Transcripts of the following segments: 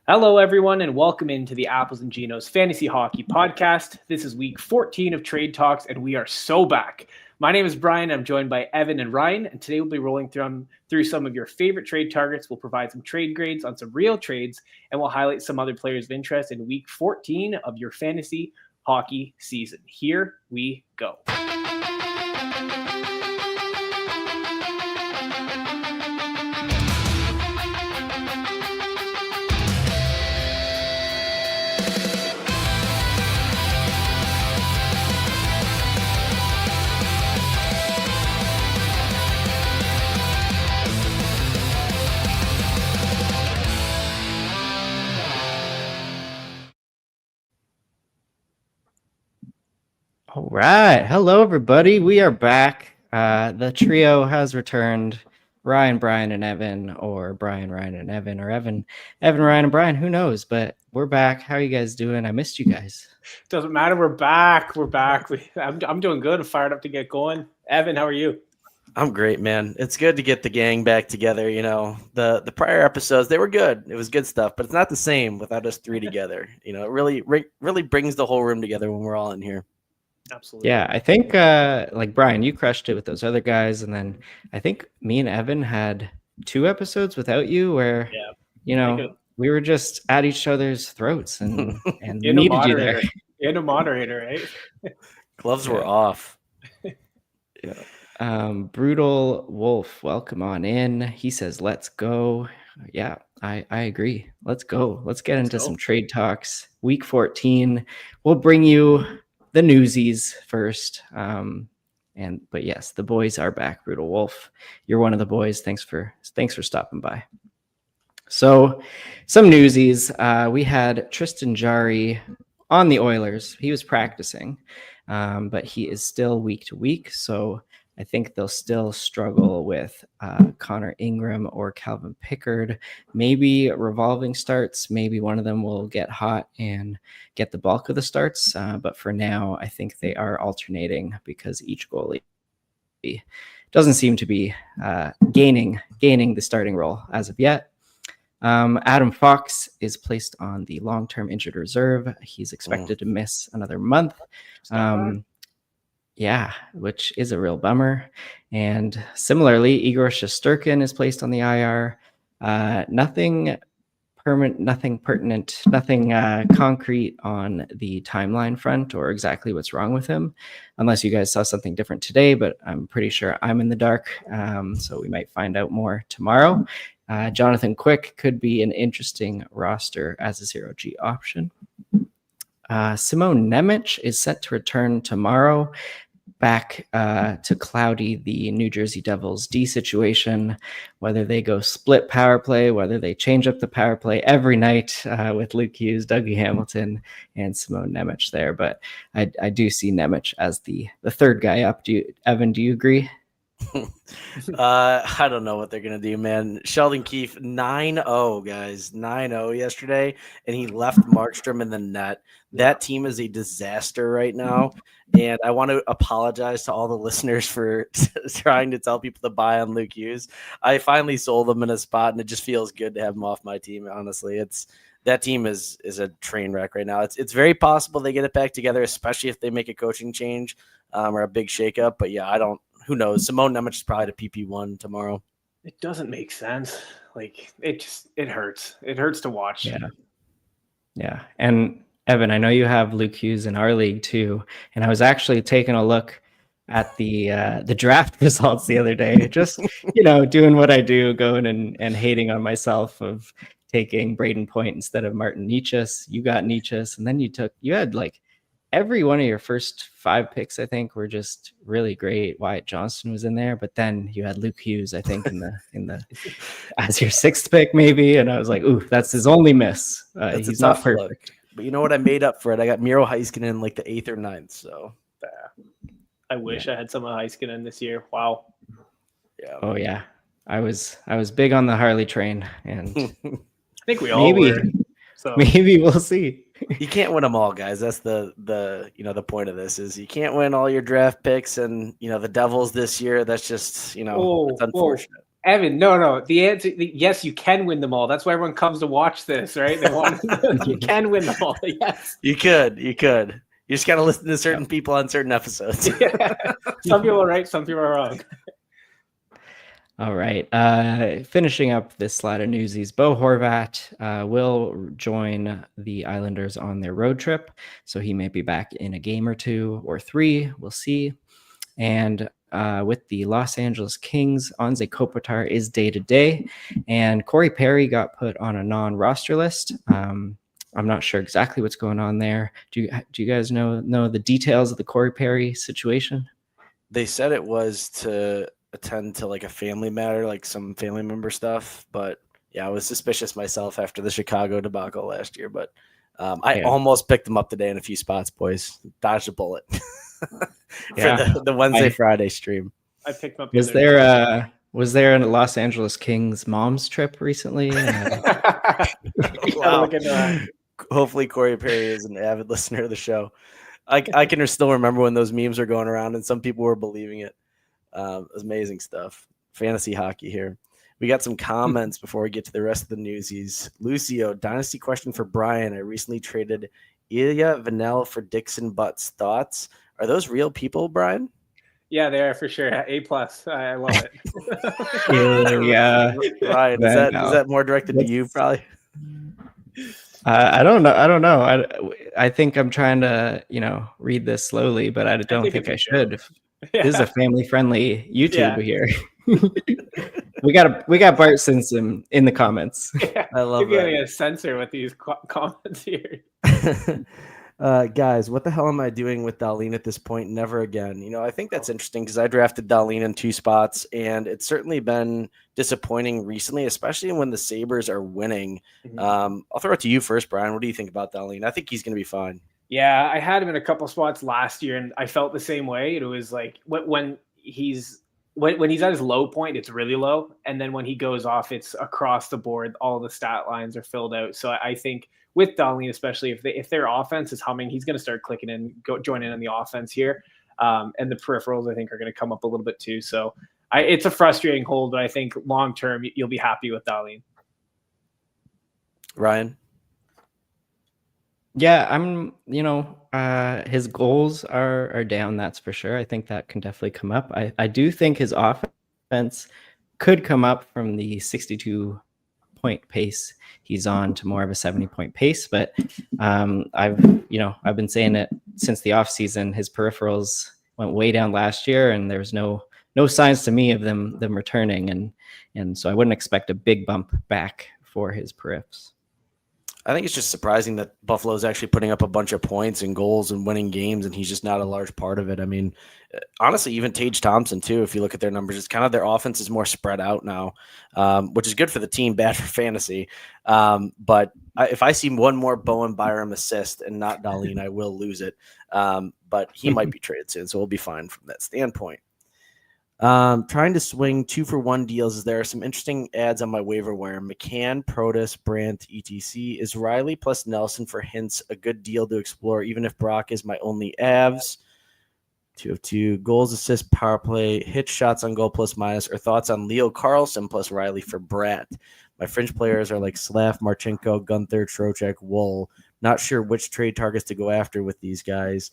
Hello, everyone, and welcome into the Apples and Genos Fantasy Hockey Podcast. This is week 14 of Trade Talks, and we are so back. My name is Brian. I'm joined by Evan and Ryan, and today we'll be rolling through some of your favorite trade targets. We'll provide some trade grades on some real trades, and we'll highlight some other players of interest in week 14 of your fantasy hockey season. Here we go. All right. Hello, everybody. We are back. The trio has returned. Ryan, Brian, and Evan, or Brian, Ryan, and Evan, or Evan, Ryan, and Brian. Who knows? But we're back. How are you guys doing? I missed you guys. Doesn't matter. We're back. I'm doing good. I'm fired up to get going. Evan, how are you? I'm great, man. It's good to get the gang back together. You know, the prior episodes, they were good. It was good stuff, but it's not the same without us three together. You know, it really brings the whole room together when we're all in here. Absolutely. Yeah, I think like Brian, you crushed it with those other guys, and then I think me and Evan had 2 episodes without you where we were just at each other's throats and needed you there. In a moderator, right? Gloves were off. Yeah. Brutal Wolf, welcome on in. He says, "Let's go." Yeah, I agree. Let's go. Let's get into some trade talks. Week 14. We'll bring you the newsies first. But yes, the boys are back. Brutal Wolf, you're one of the boys. Thanks for stopping by. So some newsies. We had Tristan Jarry on the Oilers. He was practicing, but he is still week to week. So I think they'll still struggle with Connor Ingram or Calvin Pickard. Maybe revolving starts. Maybe one of them will get hot and get the bulk of the starts. But for now, I think they are alternating because each goalie doesn't seem to be gaining the starting role as of yet. Adam Fox is placed on the long-term injured reserve. He's expected to miss another month. Yeah, which is a real bummer. And similarly, Igor Shesterkin is placed on the IR. Nothing pertinent, nothing concrete on the timeline front or exactly what's wrong with him, unless you guys saw something different today, but I'm pretty sure I'm in the dark. So we might find out more tomorrow. Jonathan Quick could be an interesting roster as a 0G option. Simone Nemec is set to return tomorrow. Back to Cloudy, the New Jersey Devils D situation, whether they go split power play, whether they change up the power play every night with Luke Hughes, Dougie Hamilton, and Simone Nemec there. But I do see Nemec as the third guy up. Evan, do you agree? I don't know what they're going to do, man. Sheldon Keefe, 9-0, guys. 9-0 yesterday, and he left Markstrom in the net. That team is a disaster right now, and I want to apologize to all the listeners for trying to tell people to buy on Luke Hughes. I finally sold him in a spot, and it just feels good to have him off my team, honestly. That team is a train wreck right now. It's very possible they get it back together, especially if they make a coaching change or a big shakeup. But, yeah, who knows? Simone Nemec is probably the PP1 tomorrow. It doesn't make sense. Like it hurts. It hurts to watch. Yeah. And Evan, I know you have Luke Hughes in our league too. And I was actually taking a look at the draft results the other day, just, doing what I do, going and hating on myself of taking Braden Point instead of Martin Necas. You got Necas, and then you had like every one of your first 5 picks, I think, were just really great. Wyatt Johnston was in there, but then you had Luke Hughes, I think, in the as your 6th pick, maybe. And I was like, ooh, that's his only miss. He's not perfect. Look. But you know what? I made up for it. I got Miro Heiskanen in like the 8th or 9th. So I wish I had some of Heiskanen this year. Wow. Yeah. Oh yeah. I was big on the Harley train, and I think we all were. So maybe we'll see. You can't win them all, guys. That's the point of this is you can't win all your draft picks, and the Devils this year. That's just it's unfortunate. Evan, no. The answer, yes, you can win them all. That's why everyone comes to watch this, right? They want you can win them all. Yes, you could. You just got to listen to certain people on certain episodes. Yeah. Some people are right, some people are wrong. All right. Finishing up this slide of newsies, Bo Horvat will join the Islanders on their road trip. So he may be back in a game or 2 or 3. We'll see. And with the Los Angeles Kings, Anze Kopitar is day-to-day. And Corey Perry got put on a non-roster list. I'm not sure exactly what's going on there. Do you guys know the details of the Corey Perry situation? They said it was to attend to like a family matter, like some family member stuff. But yeah, I was suspicious myself after the Chicago debacle last year. But I almost picked them up today in a few spots, boys. Dodged a bullet for the Wednesday Friday stream. I picked them up. Was there a Los Angeles Kings mom's trip recently? Wow. Hopefully Corey Perry is an avid listener of the show. I can still remember when those memes were going around and some people were believing it. Amazing stuff. Fantasy hockey here. We got some comments before we get to the rest of the newsies. Lucio, dynasty question for Brian. I recently traded Ilya Vanel for Dixon Butts. Thoughts? Are those real people, Brian? Yeah, they are for sure. A+. I love it. Yeah. Brian, is that more directed to you, probably? I don't know. I think I'm trying to, read this slowly, but I don't think I should. Yeah. This is a family-friendly YouTube here. we got Bart Simpson in the comments. Yeah. I love You're getting a censor with these comments here. Guys, what the hell am I doing with Dahlin at this point? Never again. I think that's interesting because I drafted Dahlin in 2 spots, and it's certainly been disappointing recently, especially when the Sabres are winning. Mm-hmm. I'll throw it to you first, Brian. What do you think about Dahlin? I think he's going to be fine. Yeah, I had him in a couple spots last year, and I felt the same way. It was like when he's at his low point, it's really low, and then when he goes off, it's across the board. All the stat lines are filled out. So I think with Dahlin, especially if their offense is humming, he's going to start clicking in, join in on the offense here, and the peripherals I think are going to come up a little bit too. So it's a frustrating hold, but I think long term you'll be happy with Dahlin. Ryan. Yeah, I'm, his goals are down, that's for sure. I think that can definitely come up. I do think his offense could come up from the 62-point pace he's on to more of a 70-point pace. But I've been saying it since the offseason. His peripherals went way down last year, and there's no signs to me of them returning. And so I wouldn't expect a big bump back for his periffs. I think it's just surprising that Buffalo's actually putting up a bunch of points and goals and winning games, and he's just not a large part of it. I mean, honestly, even Tage Thompson, too, if you look at their numbers, it's kind of their offense is more spread out now, which is good for the team, bad for fantasy. But if I see one more Bowen Byram assist and not Dahlin, I will lose it. But he might be traded soon, so we'll be fine from that standpoint. Trying to swing 2-for-1 deals. There are some interesting ads on my waiver wire. McCann, Protas, Brandt, etc. Is Riley plus Nelson for Hintz a good deal to explore, even if Brock is my only Avs? 2 of 2. Goals, assists, power play, hit shots on goal plus minus, or thoughts on Leo Carlson plus Riley for Bratt? My fringe players are like Slav, Marchenko, Gunther, Trocheck, Wool. Not sure which trade targets to go after with these guys.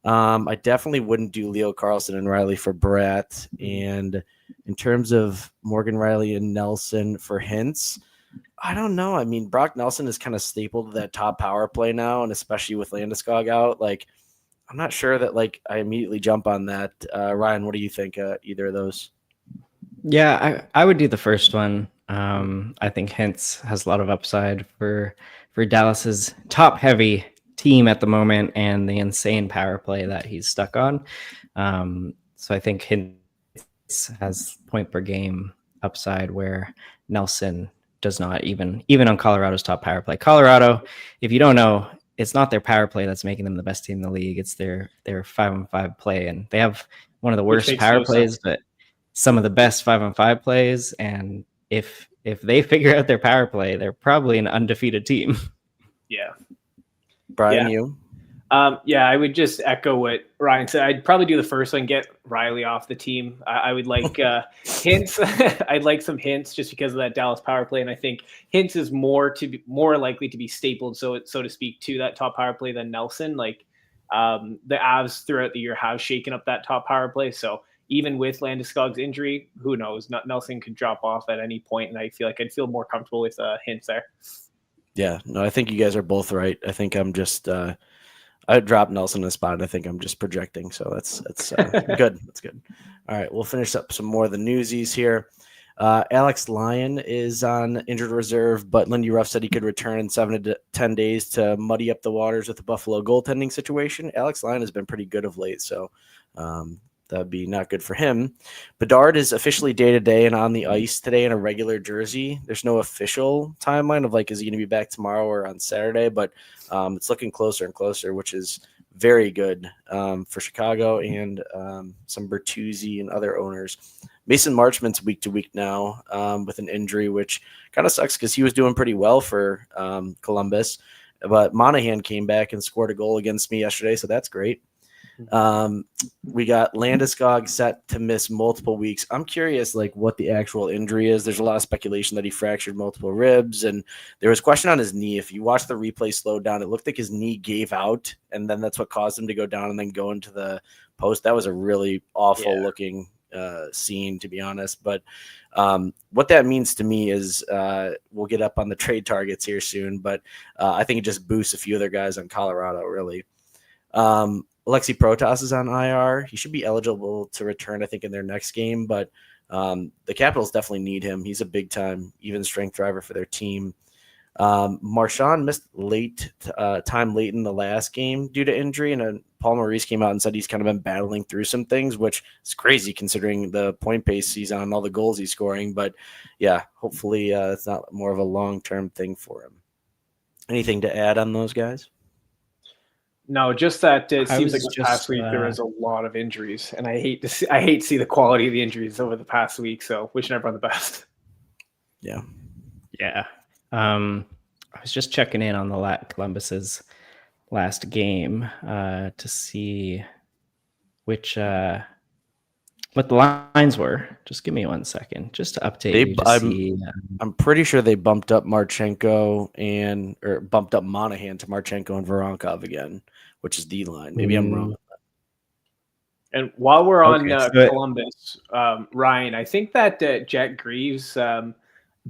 I definitely wouldn't do Leo Carlson and Riley for Bratt. And in terms of Morgan Riley and Nelson for Hintz, I don't know. I mean, Brock Nelson is kind of stapled to that top power play now, and especially with Landeskog out, I'm not sure that I immediately jump on that. Ryan, what do you think? Either of those? Yeah, I would do the first one. I think Hintz has a lot of upside for Dallas's top heavy team at the moment and the insane power play that he's stuck on. So I think Hintz has point per game upside where Nelson does not, even on Colorado's top power play. Colorado, if you don't know, it's not their power play that's making them the best team in the league. It's their 5-on-5 play, and they have one of the worst power plays, but some of the best 5-on-5 plays. And if they figure out their power play, they're probably an undefeated team. Yeah. Brian, you? Yeah, I would just echo what Ryan said. I'd probably do the first one, get Riley off the team. I would like hints. I'd like some hints just because of that Dallas power play, and I think hints is more likely to be stapled, so to speak, to that top power play than Nelson. Like the Avs throughout the year have shaken up that top power play, so even with Landeskog's injury, who knows? Nelson could drop off at any point, and I feel like I'd feel more comfortable with hints there. Yeah, no, I think you guys are both right. I think I'm just I dropped Nelson in a spot. I think I'm just projecting, so that's good. That's good. All right, we'll finish up some more of the newsies here. Alex Lyon is on injured reserve, but Lindy Ruff said he could return in 7 to 10 days to muddy up the waters with the Buffalo goaltending situation. Alex Lyon has been pretty good of late, so that'd be not good for him. Bedard is officially day-to-day and on the ice today in a regular jersey. There's no official timeline of is he going to be back tomorrow or on Saturday, but it's looking closer and closer, which is very good for Chicago and some Bertuzzi and other owners. Mason Marchment's week to week now with an injury, which kind of sucks because he was doing pretty well for Columbus. But Monahan came back and scored a goal against me yesterday, so that's great. We got Landeskog set to miss multiple weeks. I'm curious what the actual injury is. There's a lot of speculation that he fractured multiple ribs, and there was question on his knee. If you watch the replay slowed down, it looked like his knee gave out, and then that's what caused him to go down and then go into the post. That was a really awful looking scene, to be honest. But what that means to me is we'll get up on the trade targets here soon, but I think it just boosts a few other guys on Colorado, really. Alexi Protas is on IR. He should be eligible to return, I think, in their next game, but the Capitals definitely need him. He's a big-time even strength driver for their team. Marchand missed time late in the last game due to injury, and Paul Maurice came out and said he's kind of been battling through some things, which is crazy considering the point pace he's on and all the goals he's scoring. But, yeah, hopefully it's not more of a long-term thing for him. Anything to add on those guys? No, just that it seems like the past week there was a lot of injuries, and I hate to see the quality of the injuries over the past week. So wishing everyone the best. Yeah. I was just checking in on the Columbus's last game to see what the lines were. Just give me 1 second, just to update you. I'm pretty sure they bumped up Monahan to Marchenko and Voronkov again, which is the line. Maybe I'm wrong. And while we're on Columbus, Ryan, I think that Jack Greaves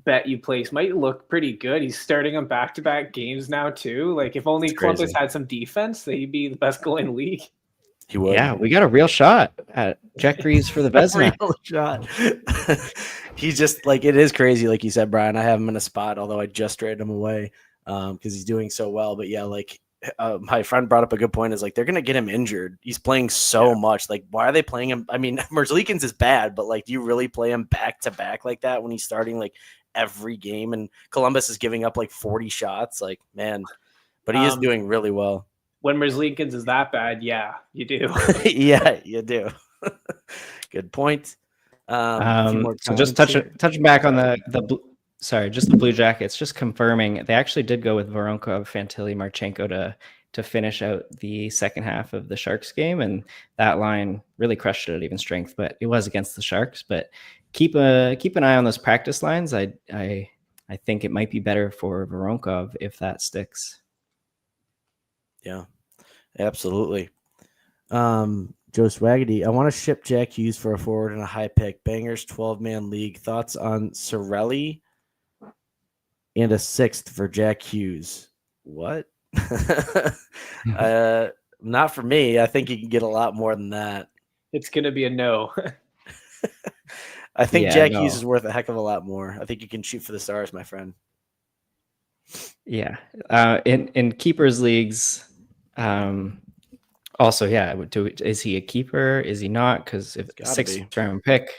bet you place might look pretty good. He's starting on back-to-back games now too. If only Columbus had some defense, they'd be the best goal in the league. He would. Yeah, we got a real shot at Jack Greaves for the Vezina. Real shot. He's just it is crazy, like you said, Brian. I have him in a spot, although I just traded him away because he's doing so well. But yeah, my friend brought up a good point. Is they're gonna get him injured. He's playing so much. Why are they playing him? I mean, Merzlikins is bad, but do you really play him back to back like that when he's starting every game? And Columbus is giving up 40 shots. Man, but he is doing really well. When Merzlikins is that bad, yeah, you do. Yeah, you do. Good point. So just touching back on the Blue Jackets, just confirming they actually did go with Voronkov, Fantilli, Marchenko to finish out the second half of the Sharks game, and that line really crushed it at even strength. But it was against the Sharks. But keep an eye on those practice lines. I think it might be better for Voronkov if that sticks. Yeah, absolutely. Joe Swaggerty, I want to ship Jack Hughes for a forward and a high pick. Bangers 12-man league. Thoughts on Cirelli and a 6th for Jack Hughes? What? Not for me. I think you can get a lot more than that. It's going to be a no. I think Jack Hughes is worth a heck of a lot more. I think you can shoot for the stars, my friend. Yeah. In keepers leagues, also, is he a keeper? Is he not? Because if 6th round pick.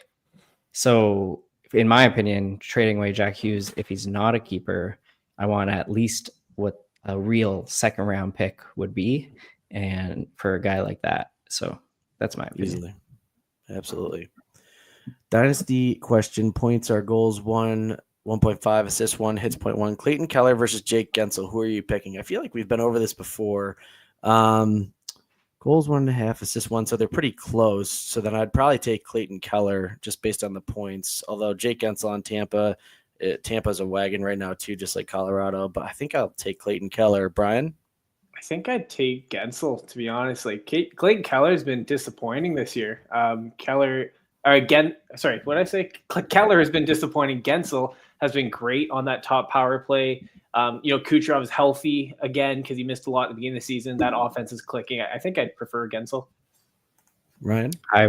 So, in my opinion, trading away Jack Hughes, if he's not a keeper, I want at least what a real 2nd round pick would be, and for a guy like that. So that's my opinion. Easily, absolutely. Dynasty question: points are goals 1, 1.5, assists 1, hits 0.1. Clayton Keller versus Jake Gensel. Who are you picking? I feel like we've been over this before. Goals 1.5, assists 1, so they're pretty close. So then I'd probably take Clayton Keller just based on the points. Although Jake Gensel on Tampa, Tampa's a wagon right now too, just like Colorado. But I think I'll take Clayton Keller. Brian? I think I'd take Gensel, to be honest. Like Clayton Keller's been disappointing this year. Keller has been disappointing. Gensel has been great on that top power play. Kucherov is healthy again because he missed a lot at the beginning of the season. That offense is clicking. I think I'd prefer Gensel. Ryan? I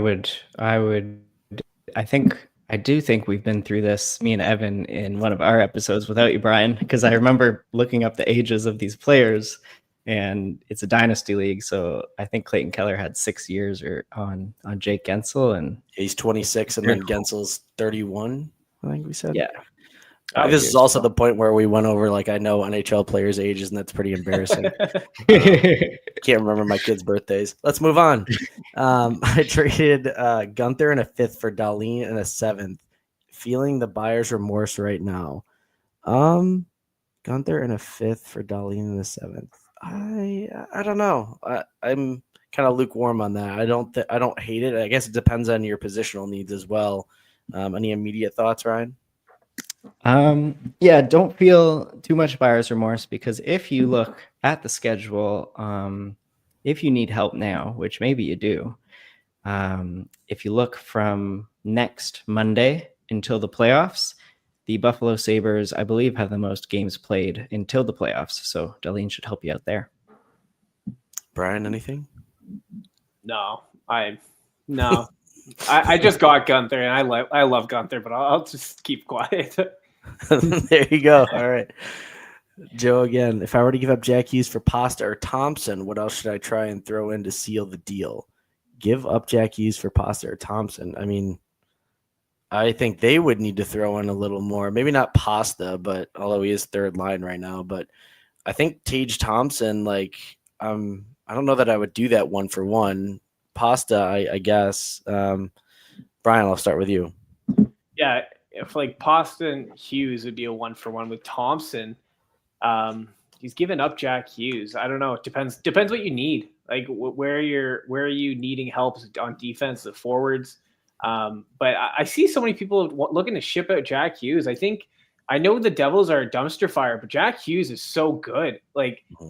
do think we've been through this, me and Evan, in one of our episodes without you, Brian, because I remember looking up the ages of these players, and it's a dynasty league. So I think Clayton Keller had 6 years on Jake Gensel, and he's 26, and then Gensel's 31. I think we said. Yeah. This is also the point where we went over, like, I know NHL players' ages, and that's pretty embarrassing. Can't remember my kids' birthdays. Let's move on. I traded Gunther in a 5th for Dahlin in a 7th. Feeling the buyer's remorse right now. Gunther in a 5th for Dahlin in a 7th. I don't know. I'm kind of lukewarm on that. I don't hate it. I guess it depends on your positional needs as well. Any immediate thoughts, Ryan? Don't feel too much buyer's remorse, because if you look at the schedule, if you need help now, which maybe you do, if you look from next Monday until the playoffs, the Buffalo Sabres, I believe, have the most games played until the playoffs. So Dahlin should help you out there. Brian, anything? No, I just got Gunther, and I love Gunther, but I'll just keep quiet. There you go. All right. Joe, again, if I were to give up Jack Hughes for Pasta or Thompson, what else should I try and throw in to seal the deal? Give up Jack Hughes for Pasta or Thompson. I mean, I think they would need to throw in a little more. Maybe not Pasta, but although he is third line right now, but I think Tage Thompson, I don't know that I would do that 1-for-1. Pasta, I guess. Brian, I'll start with you. Yeah, if Pasta and Hughes would be a 1-for-1 with Thompson, he's given up Jack Hughes. I don't know. It depends what you need. Like where are you needing help on defense, the forwards. But I see so many people looking to ship out Jack Hughes. I know the Devils are a dumpster fire, but Jack Hughes is so good.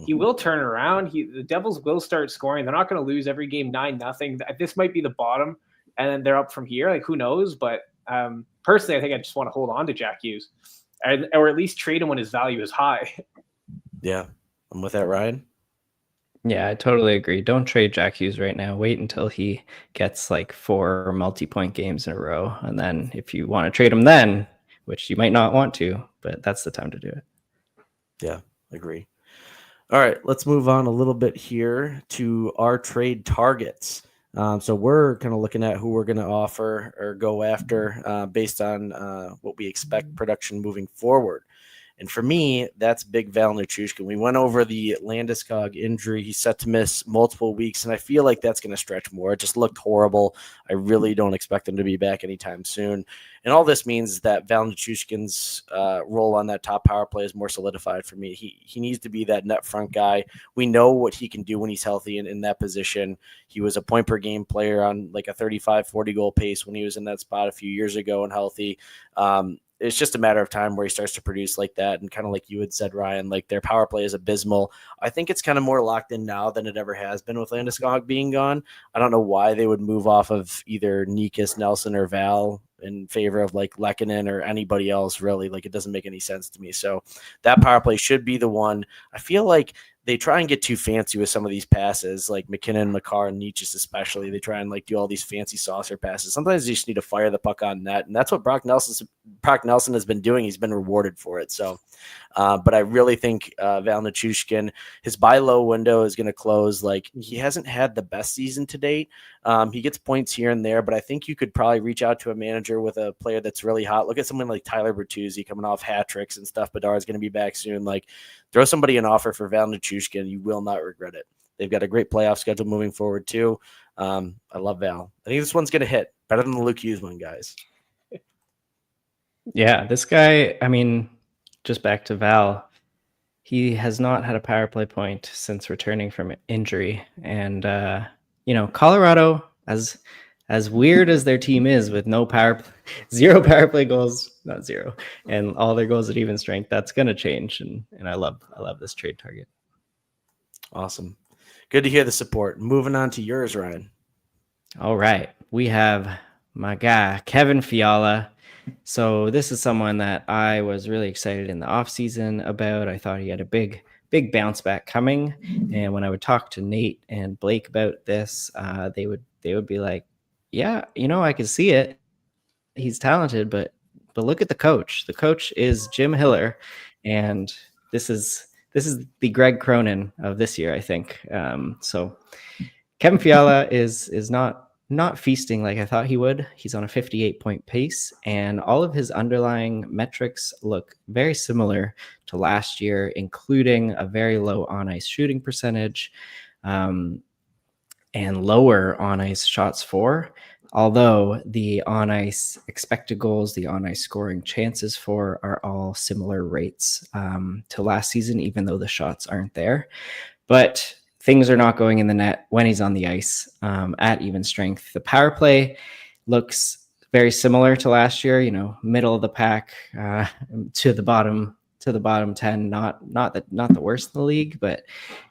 He will turn around. The Devils will start scoring. They're not going to lose every game 9-0. This might be the bottom, and then they're up from here. Who knows? But personally, I think I just want to hold on to Jack Hughes, or at least trade him when his value is high. Yeah, I'm with that, Ryan. Yeah, I totally agree. Don't trade Jack Hughes right now. Wait until he gets 4 multi-point games in a row, and then if you want to trade him then, which you might not want to, but that's the time to do it. Yeah, agree. All right, let's move on a little bit here to our trade targets. So we're kind of looking at who we're going to offer or go after based on what we expect production moving forward. And for me, that's Big Val Nichushkin. We went over the Landeskog injury. He's set to miss multiple weeks, and I feel like that's going to stretch more. It just looked horrible. I really don't expect him to be back anytime soon. And all this means that Val Nichushkin's role on that top power play is more solidified for me. He needs to be that net front guy. We know what he can do when he's healthy in that position. He was a point-per-game player on a 35, 40-goal pace when he was in that spot a few years ago and healthy. It's just a matter of time where he starts to produce like that. And kind of like you had said, Ryan, their power play is abysmal. I think it's kind of more locked in now than it ever has been with Landeskog being gone. I don't know why they would move off of either Nikas, Nelson, or Val in favor of Lehkonen or anybody else, really. It doesn't make any sense to me. So that power play should be the one. I feel like they try and get too fancy with some of these passes, like McKinnon, Makar, and Nietzsche especially. They try and do all these fancy saucer passes. Sometimes you just need to fire the puck on net, and that's what Brock Nelson has been doing. He's been rewarded for it. So, but I really think Val Nichushkin, his buy low window is going to close. He hasn't had the best season to date. He gets points here and there, but I think you could probably reach out to a manager with a player that's really hot. Look at someone like Tyler Bertuzzi coming off hat tricks and stuff. Bedard's going to be back soon. Throw somebody an offer for Val Nichushkin. You will not regret it. They've got a great playoff schedule moving forward too. I love Val. I think this one's going to hit better than the Luke Hughes one, guys. Yeah, this guy, just back to Val, He has not had a power play point since returning from injury. And, Colorado, as weird as their team is with zero power play goals, not zero, and all their goals at even strength, that's going to change. And I love this trade target. Awesome. Good to hear the support. Moving on to yours, Ryan. All right. We have my guy, Kevin Fiala. So this is someone that I was really excited in the offseason about. I thought he had a big bounce back coming. And when I would talk to Nate and Blake about this, they would be like, yeah, I can see it. He's talented, but look at the coach. The coach is Jim Hiller. And this is the Greg Cronin of this year, I think. So Kevin Fiala is not feasting like I thought he would. He's on a 58-point pace, and all of his underlying metrics look very similar to last year, including a very low on-ice shooting percentage and lower on-ice shots for, although the on-ice expected goals, the on-ice scoring chances for are all similar rates to last season, even though the shots aren't there. But things are not going in the net when he's on the ice at even strength. The power play looks very similar to last year, middle of the pack to the bottom 10, not the worst in the league, but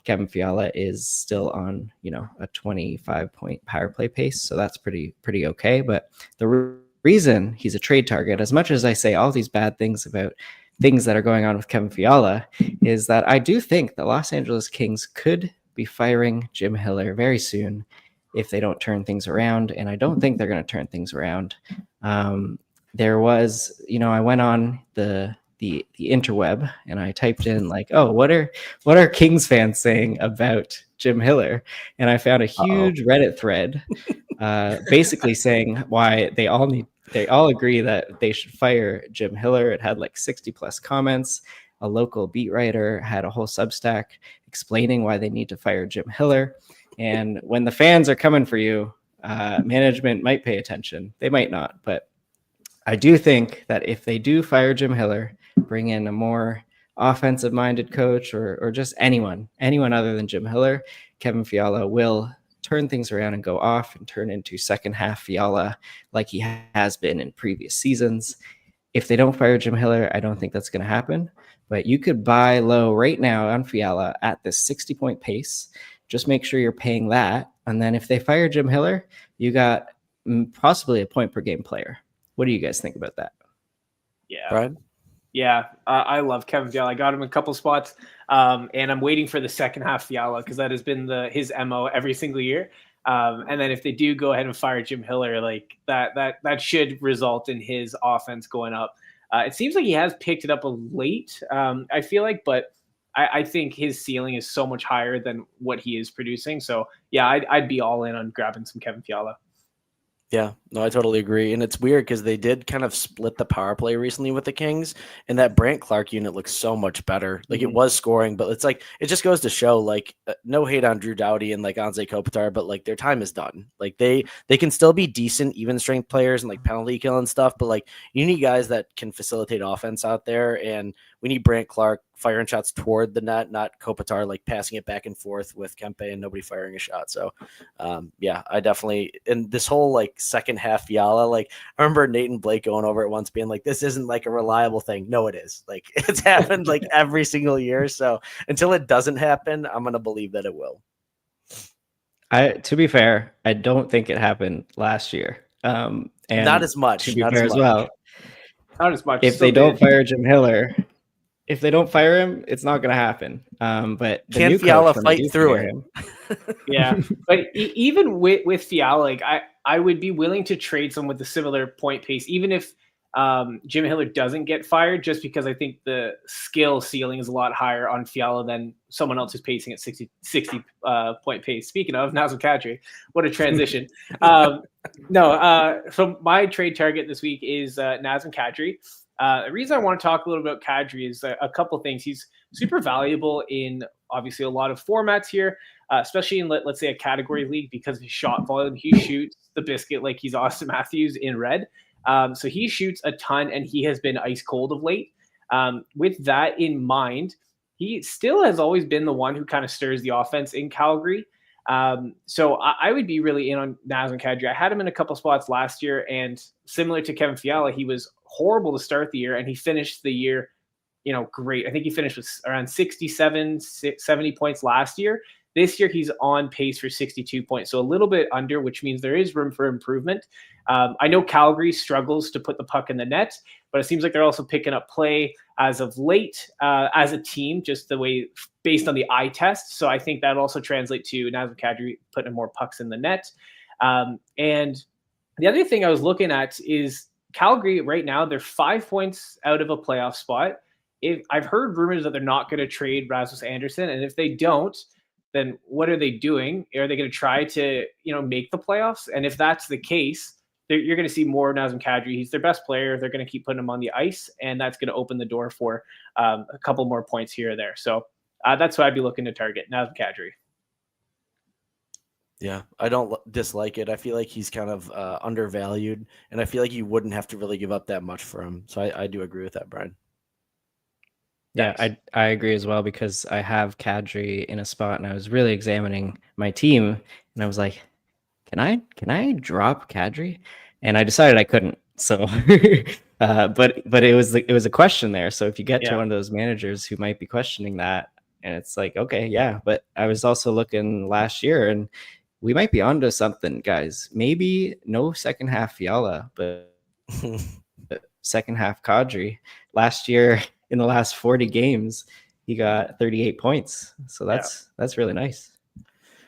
Kevin Fiala is still on, a 25-point power play pace. So that's pretty okay. But the reason he's a trade target, as much as I say all these bad things about things that are going on with Kevin Fiala, is that I do think the Los Angeles Kings could be firing Jim Hiller very soon if they don't turn things around. And I don't think they're going to turn things around. There was, I went on the interweb and I typed in like, oh, what are Kings fans saying about Jim Hiller? And I found a huge Reddit thread basically saying why they all agree that they should fire Jim Hiller. It had like 60 plus comments. A local beat writer had a whole Substack explaining why they need to fire Jim Hiller. And when the fans are coming for you, management might pay attention. They might not, but I do think that if they do fire Jim Hiller, bring in a more offensive-minded coach or just anyone other than Jim Hiller, Kevin Fiala will turn things around and go off and turn into second half Fiala like he has been in previous seasons. If they don't fire Jim Hiller, I don't think that's going to happen. But you could buy low right now on Fiala at this 60-point pace. Just make sure you're paying that. And then if they fire Jim Hiller, you got possibly a point per game player. What do you guys think about that? Yeah. Brian? Yeah, I love Kevin Fiala. I got him in a couple spots, and I'm waiting for the second half Fiala because that has been his MO every single year. And then if they do go ahead and fire Jim Hiller, like that should result in his offense going up. It seems like he has picked it up late, I feel like, but I think his ceiling is so much higher than what he is producing. So yeah, I'd be all in on grabbing some Kevin Fiala. Yeah, no, I totally agree. And it's weird because they did kind of split the power play recently with the Kings, and that Brandt Clark unit looks so much better. Like it was scoring, but it's like, it just goes to show, like, no hate on Drew Doughty and like Anze Kopitar, but like their time is done. Like they can still be decent, even strength players and like penalty kill and stuff, but like you need guys that can facilitate offense out there. And we need Brandt Clark firing shots toward the net, not Kopitar like passing it back and forth with Kempe and nobody firing a shot. So yeah, I definitely, and this whole like second half Fiala, like I remember Nate and Blake going over it once being like, this isn't like a reliable thing. No, it is. Like it's happened like every single year. So until it doesn't happen, I'm going to believe that it will. To be fair, I don't think it happened last year. And not as much. To be fair as well. Not as much. If they don't fire Jim Hiller, if they don't fire him, it's not going to happen. But can Fiala fight through it? Yeah, but even with Fiala, like I would be willing to trade someone with a similar point pace, even if Jim Hiller doesn't get fired, just because I think the skill ceiling is a lot higher on Fiala than someone else who's pacing at 60 point pace. Speaking of Nazem Kadri, what a transition. So my trade target this week is Nazem Kadri. The reason I want to talk a little about Kadri is a couple things. He's super valuable in obviously a lot of formats here, especially in let's say a category league because of his shot volume. He shoots the biscuit like he's Austin Matthews in red. So he shoots a ton and he has been ice cold of late. With that in mind, he still has always been the one who kind of stirs the offense in Calgary. So I would be really in on Nazem Kadri. I had him in a couple spots last year, and similar to Kevin Fiala, he was horrible to start the year, and he finished the year, great. I think he finished with around 67, 70 points last year. This year, he's on pace for 62 points, so a little bit under, which means there is room for improvement. I know Calgary struggles to put the puck in the net, but it seems like they're also picking up play as of late as a team, just the way based on the eye test. So I think that also translates to Nazem Kadri putting more pucks in the net. And the other thing I was looking at is Calgary right now, they're 5 points out of a playoff spot. I've heard rumors that they're not going to trade Rasmus Andersson, and if they don't, then what are they doing? Are they going to try to, make the playoffs? And if that's the case, you're going to see more Nazem Kadri. He's their best player. They're going to keep putting him on the ice, and that's going to open the door for a couple more points here or there. So that's what I'd be looking to target, Nazem Kadri. Yeah, I don't dislike it. I feel like he's kind of undervalued, and I feel like you wouldn't have to really give up that much for him. So I do agree with that, Brian. Yeah, I agree as well, because I have Kadri in a spot, and I was really examining my team, and I was like, can I drop Kadri? And I decided I couldn't. So, but it was a question there. So if you get to one of those managers who might be questioning that, and it's like, okay, yeah. But I was also looking last year, and we might be onto something, guys. Maybe no second half Fiala, but second half Kadri. Last year, in the last 40 games, he got 38 points. So that's really nice.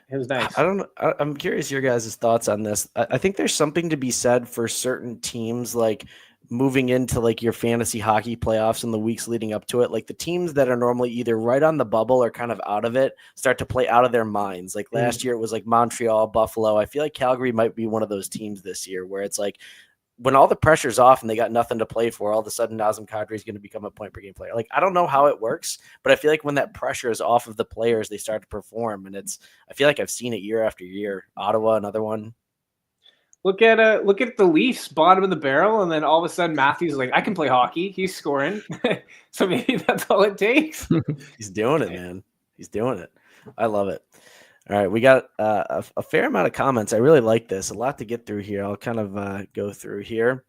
It was nice. I'm curious your guys' thoughts on this. I think there's something to be said for certain teams, like moving into like your fantasy hockey playoffs in the weeks leading up to it. Like the teams that are normally either right on the bubble or kind of out of it start to play out of their minds. Like last year it was like Montreal, Buffalo. I feel like Calgary might be one of those teams this year where it's like, when all the pressure's off and they got nothing to play for, all of a sudden Nazem Kadri is going to become a point per game player. Like, I don't know how it works, but I feel like when that pressure is off of the players, they start to perform. And I feel like I've seen it year after year. Ottawa, another one. Look at the Leafs, bottom of the barrel, and then all of a sudden Matthews is like, I can play hockey. He's scoring. So maybe that's all it takes. He's doing it, man. He's doing it. I love it. All right, we got a fair amount of comments. I really like this. A lot to get through here. I'll kind of go through here.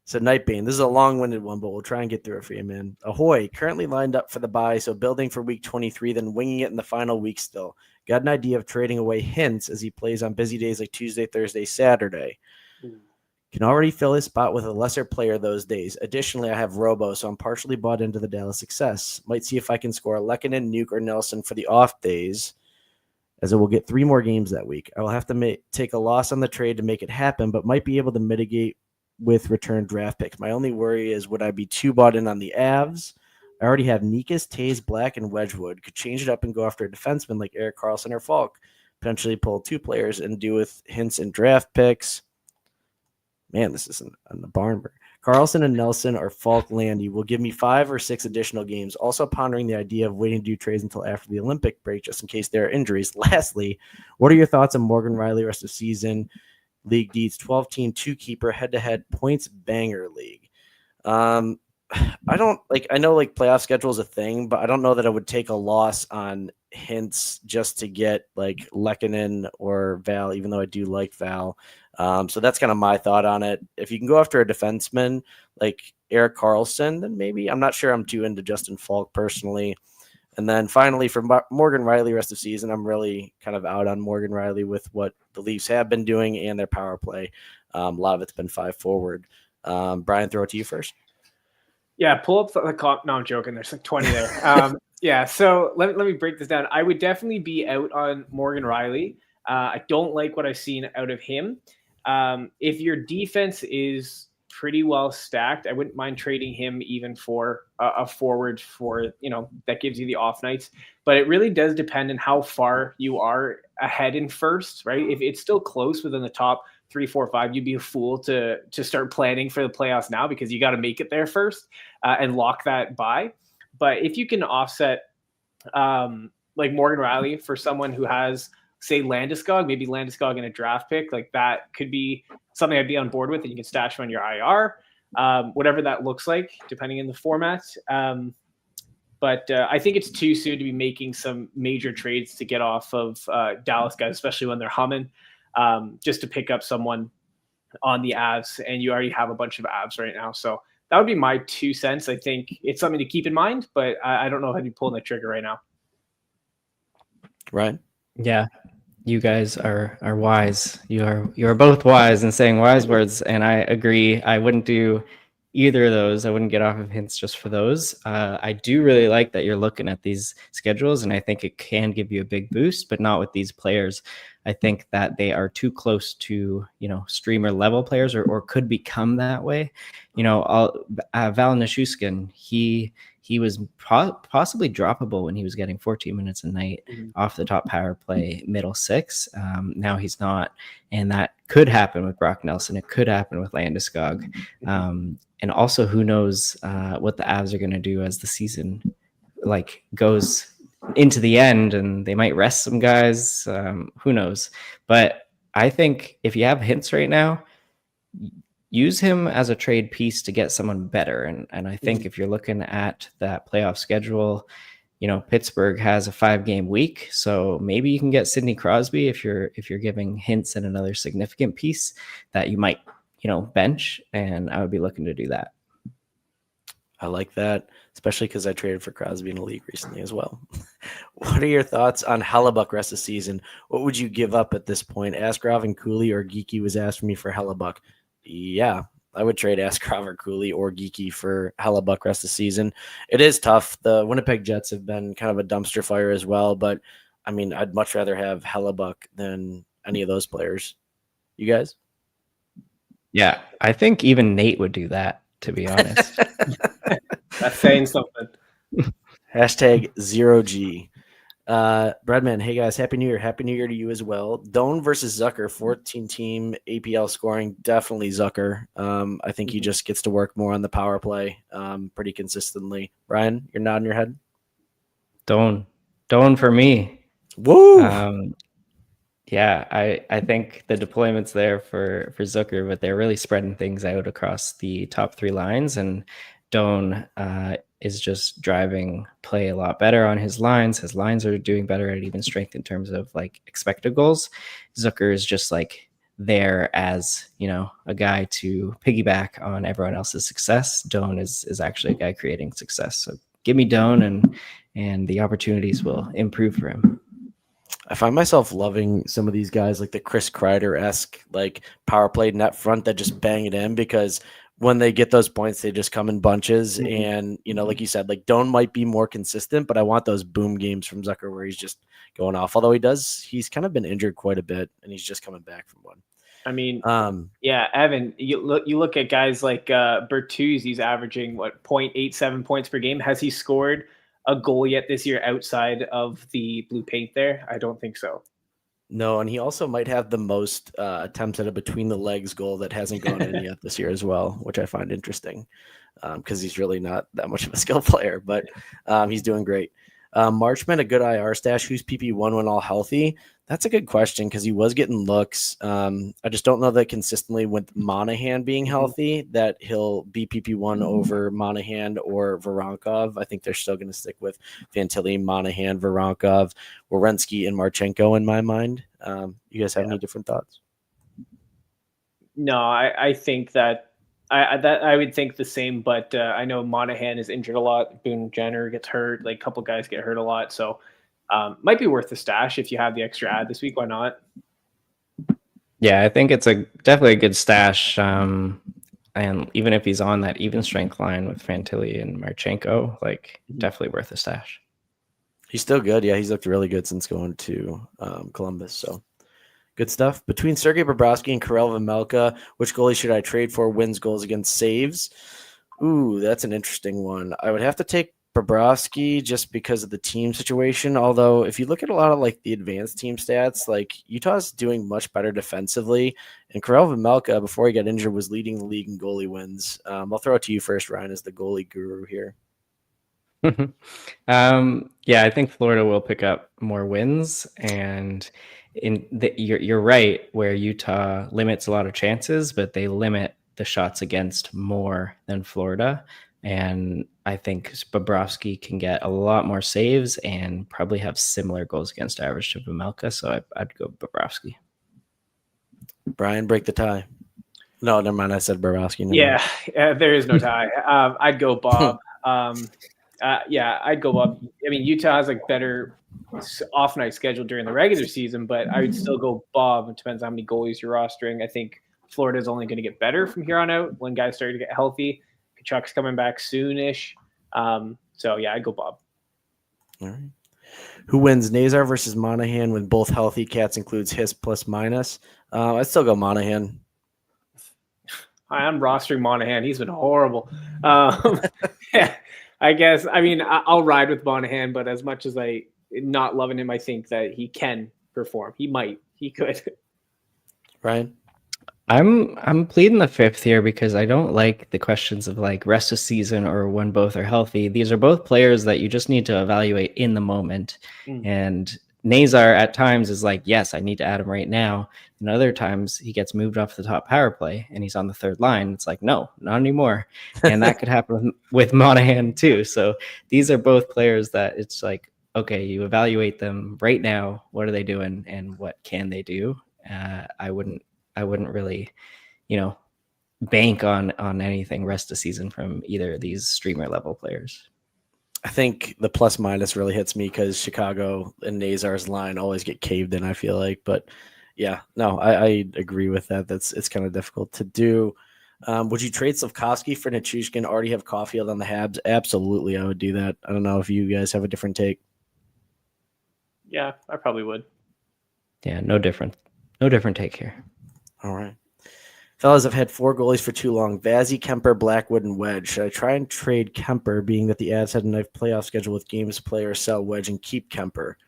So Nightbane, this is a long-winded one, but we'll try and get through it for you, man. Ahoy, currently lined up for the bye, so building for week 23, then winging it in the final week still. Got an idea of trading away Hintz as he plays on busy days like Tuesday, Thursday, Saturday. Can already fill his spot with a lesser player those days. Additionally, I have Robo, so I'm partially bought into the Dallas success. Might see if I can score Lehkonen, Nuke, or Nelson for the off days, as it will get 3 more games that week. I will have to take a loss on the trade to make it happen, but might be able to mitigate with return draft picks. My only worry is, would I be too bought in on the Avs? I already have Nikas, Taze, Black, and Wedgwood. Could change it up and go after a defenseman like Erik Karlsson or Falk. Potentially pull 2 players and do with Hintz and draft picks. Man, this isn't on the barn burner. Karlsson and Nelson or Falk Landy will give me 5 or 6 additional games. Also pondering the idea of waiting to do trades until after the Olympic break, just in case there are injuries. Lastly, what are your thoughts on Morgan Rielly rest of season? League Deeds 12-team 2-keeper head-to-head points banger league. I don't like. I know like playoff schedule is a thing, but I don't know that I would take a loss on Hintz just to get like Lehkonen or Val, even though I do like Val. So that's kind of my thought on it. If you can go after a defenseman like Erik Karlsson, then maybe. I'm not sure I'm too into Justin Falk personally. And then finally, for Morgan Rielly rest of season, I'm really kind of out on Morgan Rielly with what the Leafs have been doing and their power play. A lot of it's been 5 forward. Brian, throw it to you first. Yeah, pull up the clock. No, I'm joking. There's like 20 there. Yeah, so let me break this down. I would definitely be out on Morgan Rielly. I don't like what I've seen out of him. If your defense is pretty well stacked, I wouldn't mind trading him even for a forward for, that gives you the off nights. But it really does depend on how far you are ahead in first, right? If it's still close within the top 3, 4, 5, you'd be a fool to start planning for the playoffs now, because you got to make it there first and lock that bye. But if you can offset like Morgan Rielly for someone who has, say, Landeskog, maybe Landeskog in a draft pick, like that could be something I'd be on board with, and you can stash him on your IR, whatever that looks like, depending on the format. But I think it's too soon to be making some major trades to get off of Dallas guys, especially when they're humming, just to pick up someone on the Avs, and you already have a bunch of Avs right now. So that would be my 2 cents. I think it's something to keep in mind, but I don't know how to be pulling the trigger right now. Right. Yeah. You guys are wise. You are both wise and saying wise words, and I agree. I wouldn't do either of those. I wouldn't get off of hints just for those. I do really like that you're looking at these schedules, and I think it can give you a big boost, but not with these players. I think that they are too close to, streamer level players, or could become that way. Val Nichushkin, he was possibly droppable when he was getting 14 minutes a night off the top power play, middle six. Now he's not, and that could happen with Brock Nelson. It could happen with Landeskog. And also, who knows what the Avs are going to do as the season goes into the end, and they might rest some guys. Who knows? But I think if you have hints right now, use him as a trade piece to get someone better. And I think if you're looking at that playoff schedule, Pittsburgh has a 5-game week, so maybe you can get Sidney Crosby if you're giving hints and another significant piece that you might bench, and I would be looking to do that. I like that, especially because I traded for Crosby in a league recently as well. What are your thoughts on Hellebuyck rest of the season? What would you give up at this point? Askarov and Cooley or Geeky was asking me for Hellebuyck. Yeah, I would trade Askarov or Cooley or Geeky for Hellebuyck rest of the season. It is tough. The Winnipeg Jets have been kind of a dumpster fire as well, but I mean, I'd much rather have Hellebuyck than any of those players. You guys? Yeah, I think even Nate would do that, to be honest. That's saying something. Hashtag 0G. Breadman, hey guys, Happy New Year. Happy New Year to you as well. Doan versus Zucker, 14-team APL scoring. Definitely Zucker. I think he just gets to work more on the power play pretty consistently. Ryan, you're nodding your head? Doan for me. Woo! Yeah, I think the deployment's there for Zucker, but they're really spreading things out across the top 3 lines, and Doan is just driving play a lot better on his lines. His lines are doing better at even strength in terms of expected goals. Zucker is just there as, a guy to piggyback on everyone else's success. Doan is actually a guy creating success. So give me Doan, and the opportunities will improve for him. I find myself loving some of these guys like the Chris Kreider-esque power play net front that just bang it in, because when they get those points, they just come in bunches. And, like you said, Doan might be more consistent, but I want those boom games from Zucker where he's just going off. Although he's kind of been injured quite a bit, and he's just coming back from one. I mean, yeah, Evan, you look at guys like Bertuzzi, he's averaging 0.87 points per game. Has he scored a goal yet this year outside of the blue paint there? I don't think so. No, and he also might have the most attempts at a between the legs goal that hasn't gone in yet this year as well, which I find interesting because he's really not that much of a skill player, but he's doing great. Marchman, a good IR stash. Who's PP1 when all healthy? That's a good question because he was getting looks. I just don't know that consistently with Monahan being healthy that he'll be PP1 over Monahan or Voronkov. I think they're still going to stick with Fantilli, Monahan, Voronkov, Werenski, and Marchenko in my mind. You guys have any different thoughts? No, I think that I would think the same, but I know Monahan is injured a lot. Boone Jenner gets hurt. A couple guys get hurt a lot. So might be worth the stash if you have the extra ad this week. Why not? Yeah, I think it's definitely a good stash. And even if he's on that even strength line with Fantilli and Marchenko, definitely worth a stash. He's still good. Yeah, he's looked really good since going to Columbus. So good stuff. Between Sergei Bobrovsky and Karel Vejmelka, which goalie should I trade for? Wins goals against saves. Ooh, that's an interesting one. I would have to take Bobrovsky just because of the team situation. Although if you look at a lot of the advanced team stats, Utah's doing much better defensively. And Karel Vejmelka, before he got injured, was leading the league in goalie wins. I'll throw it to you first, Ryan, as the goalie guru here. Yeah, I think Florida will pick up more wins, and you're right where Utah limits a lot of chances, but they limit the shots against more than Florida. And I think Bobrovsky can get a lot more saves and probably have similar goals against average to Vejmelka. So I'd go Bobrovsky. Brian, break the tie. No, never mind. I said Bobrovsky. Yeah, there is no tie. I'd go Bob. I'd go Bob. I mean, Utah has like better off night schedule during the regular season, but I would still go Bob. It depends on how many goalies you're rostering. I think Florida is only going to get better from here on out when guys start to get healthy. Kachuk's coming back soonish. So yeah, I'd go Bob. All right. Who wins, Nazar versus Monahan when both healthy? Cats includes his plus minus. I'd still go Monahan. I'm rostering Monahan. He's been horrible. Yeah, I guess. I mean, I'll ride with Monahan, but as much as I not loving him, I think that he can perform. He could. Ryan? I'm pleading the fifth here because I don't like the questions of like rest of season or when both are healthy. These are both players that you just need to evaluate in the moment. And Nazar at times is like, yes, I need to add him right now. And other times he gets moved off the top power play and he's on the third line. It's like, no, not anymore. And that could happen with Monahan too. So these are both players that it's like, okay, you evaluate them right now. What are they doing and what can they do? I wouldn't really, bank on anything rest of season from either of these streamer level players. I think the plus minus really hits me because Chicago and Nazar's line always get caved in, I feel like. But yeah, no, I agree with that. It's kind of difficult to do. Would you trade Slafkovsky for Nichushkin? Already have Caulfield on the Habs? Absolutely, I would do that. I don't know if you guys have a different take. Yeah, I probably would. Yeah, no different take here. All right. Fellas, I've had 4 goalies for too long. Vazzy, Kemper, Blackwood, and Wedge. Should I try and trade Kemper, being that the Avs had a nice playoff schedule with games to play, or sell Wedge and keep Kemper?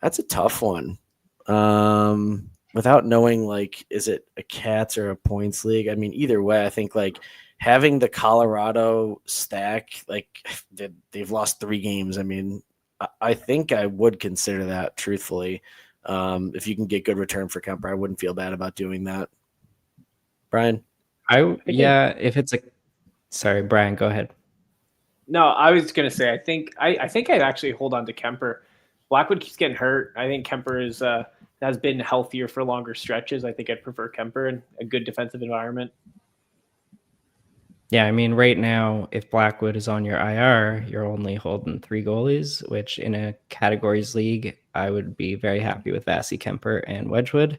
That's a tough one. Without knowing, like, is it a Cats or a points league? I mean, either way, I think, like, having the Colorado stack, like, they've lost 3 games. I mean, I think I would consider that, truthfully. If you can get good return for Kemper, I wouldn't feel bad about doing that. Brian? If it's sorry, Brian, go ahead. No, I was going to say, I think I'd actually hold on to Kemper. Blackwood keeps getting hurt. I think Kemper has been healthier for longer stretches. I think I'd prefer Kemper in a good defensive environment. Yeah, I mean, right now, if Blackwood is on your IR, you're only holding 3 goalies, which in a categories league, I would be very happy with Vazzy, Kemper, and Wedgwood,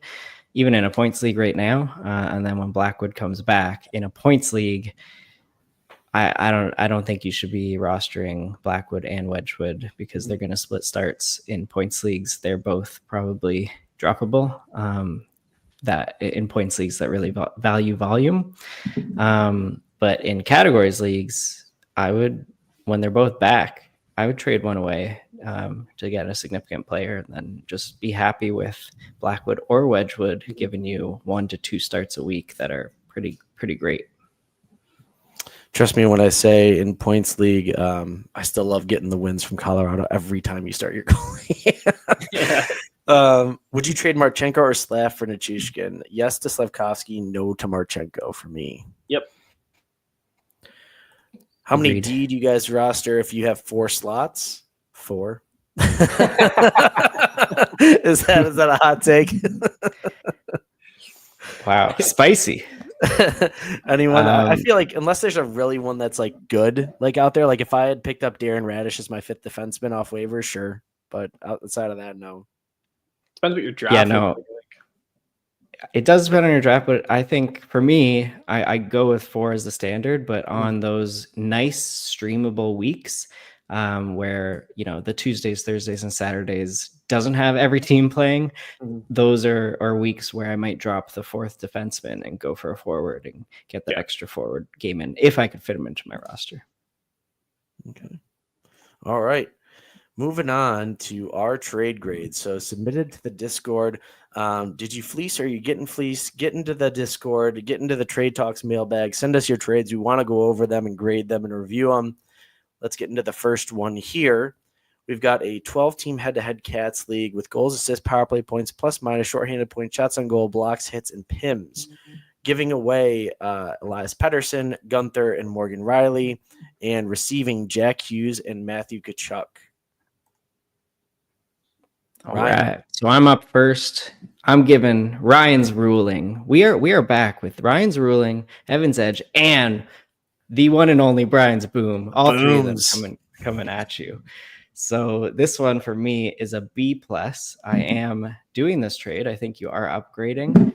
even in a points league right now. And then when Blackwood comes back in a points league, I don't think you should be rostering Blackwood and Wedgwood because they're going to split starts in points leagues. They're both probably droppable. That in points leagues that really value volume. But in categories leagues, when they're both back, I would trade one away to get a significant player and then just be happy with Blackwood or Wedgwood giving you 1 to 2 starts a week that are pretty great. Trust me when I say in points league, I still love getting the wins from Colorado every time you start your goalie. Yeah. Would you trade Marchenko or Slav for Nichushkin? Yes to Slafkovsky, no to Marchenko for me. Yep. How many D do you guys roster if you have 4 slots? 4. Is that a hot take? Wow, spicy. Anyone? I feel like unless there's a really one that's like good, like out there, like if I had picked up Darren Radish as my 5th defenseman off waivers, sure. But outside of that, no. Depends what your draft. Yeah, no. It does depend on your draft, but I think for me, I go with 4 as the standard. But on those nice streamable weeks, where the Tuesdays, Thursdays, and Saturdays doesn't have every team playing, those are weeks where I might drop the 4th defenseman and go for a forward and get the extra forward game in if I could fit him into my roster. Okay. All right. Moving on to our trade grades. So submitted to the Discord. Did you fleece or are you getting fleeced? Get into the Discord, get into the Trade Talks mailbag. Send us your trades. We want to go over them and grade them and review them. Let's get into the first one here. We've got a 12-team head-to-head Cats league with goals, assists, power play points, plus minus, shorthanded points, shots on goal, blocks, hits, and PIMs. giving away Elias Pettersson, Gunther, and Morgan Riley, and receiving Jack Hughes and Matthew Tkachuk. All right. So I'm up first. I'm giving Ryan's ruling. We are back with Ryan's ruling, Evan's edge, and the one and only Brian's boom. All three of them coming at you. So this one for me is a B+. I am doing this trade. I think you are upgrading.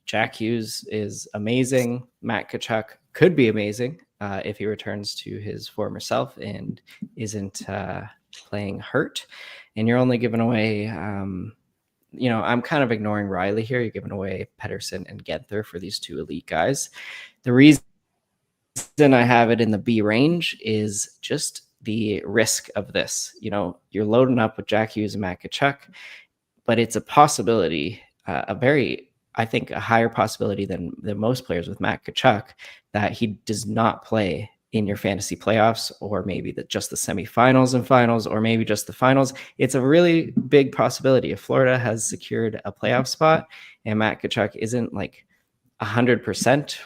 Jack Hughes is amazing. Matt Tkachuk could be amazing if he returns to his former self and isn't playing hurt. And you're only giving away, I'm kind of ignoring Riley here. You're giving away Pettersson and Guenther for these two elite guys. The reason I have it in the B range is just the risk of this. You're loading up with Jack Hughes and Matt Tkachuk, but it's a possibility, I think a higher possibility than most players with Matt Tkachuk, that he does not play in your fantasy playoffs, or maybe just the semifinals and finals, or maybe just the finals. It's a really big possibility. If Florida has secured a playoff spot and Matt Tkachuk isn't like 100%,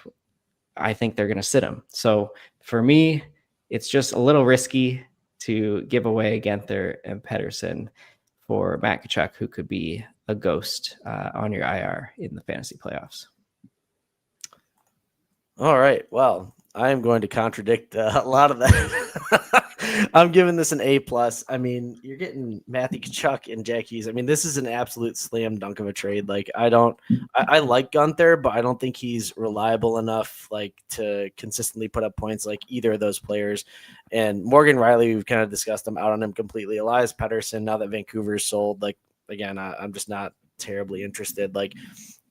I think they're going to sit him. So for me, it's just a little risky to give away Guenther and Pettersson for Matt Tkachuk, who could be a ghost on your IR in the fantasy playoffs. All right. Well, I am going to contradict a lot of that. I'm giving this an A+. I mean, you're getting Matthew Tkachuk and Jack Hughes. I mean, this is an absolute slam dunk of a trade. Like, I like Gunther, but I don't think he's reliable enough, like, to consistently put up points like either of those players. And Morgan Riley, we've kind of discussed, I'm out on him completely. Elias Pettersson, now that Vancouver's sold, like, again, I'm just not terribly interested. Like,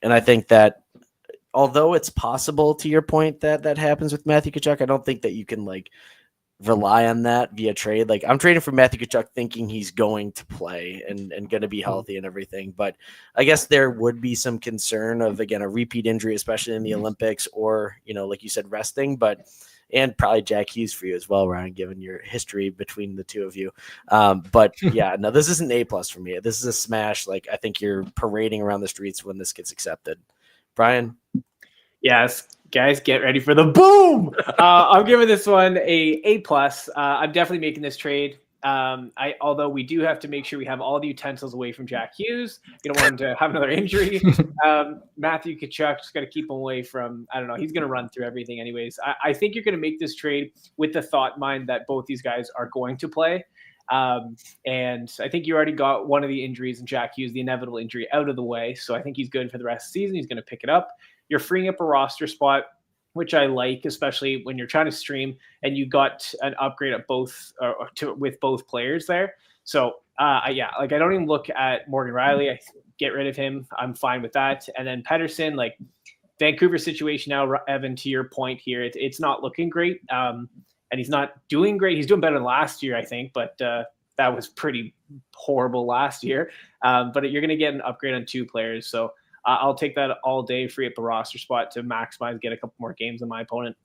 and I think that although it's possible, to your point, that happens with Matthew Tkachuk, I don't think that you can like rely on that via trade. Like, I'm trading for Matthew Tkachuk thinking he's going to play and going to be healthy and everything. But I guess there would be some concern of, again, a repeat injury, especially in the Olympics, or, like you said, resting, and probably Jack Hughes for you as well, Ryan, given your history between the two of you. But yeah, no, this is an A+ for me. This is a smash. Like, I think you're parading around the streets when this gets accepted. Brian? Yes, guys, get ready for the boom. I'm giving this one A+. I'm definitely making this trade. Although we do have to make sure we have all the utensils away from Jack Hughes. You don't want him to have another injury. Matthew Tkachuk, just got to keep him away from, I don't know, he's going to run through everything anyways. I think you're going to make this trade with the thought in mind that both these guys are going to play. And I think you already got one of the injuries in Jack Hughes, the inevitable injury, out of the way. So I think he's good for the rest of the season. He's going to pick it up. You're freeing up a roster spot, which I like, especially when you're trying to stream and you got an upgrade at with both players there. So I don't even look at Morgan Riley. I get rid of him. I'm fine with that. And then Pettersson, like, Vancouver situation now, Evan, to your point here, it's not looking great. And he's not doing great. He's doing better than last year, I think, but that was pretty horrible last year. But you're going to get an upgrade on two players. So I'll take that all day, free up a roster spot to maximize, get a couple more games on my opponent.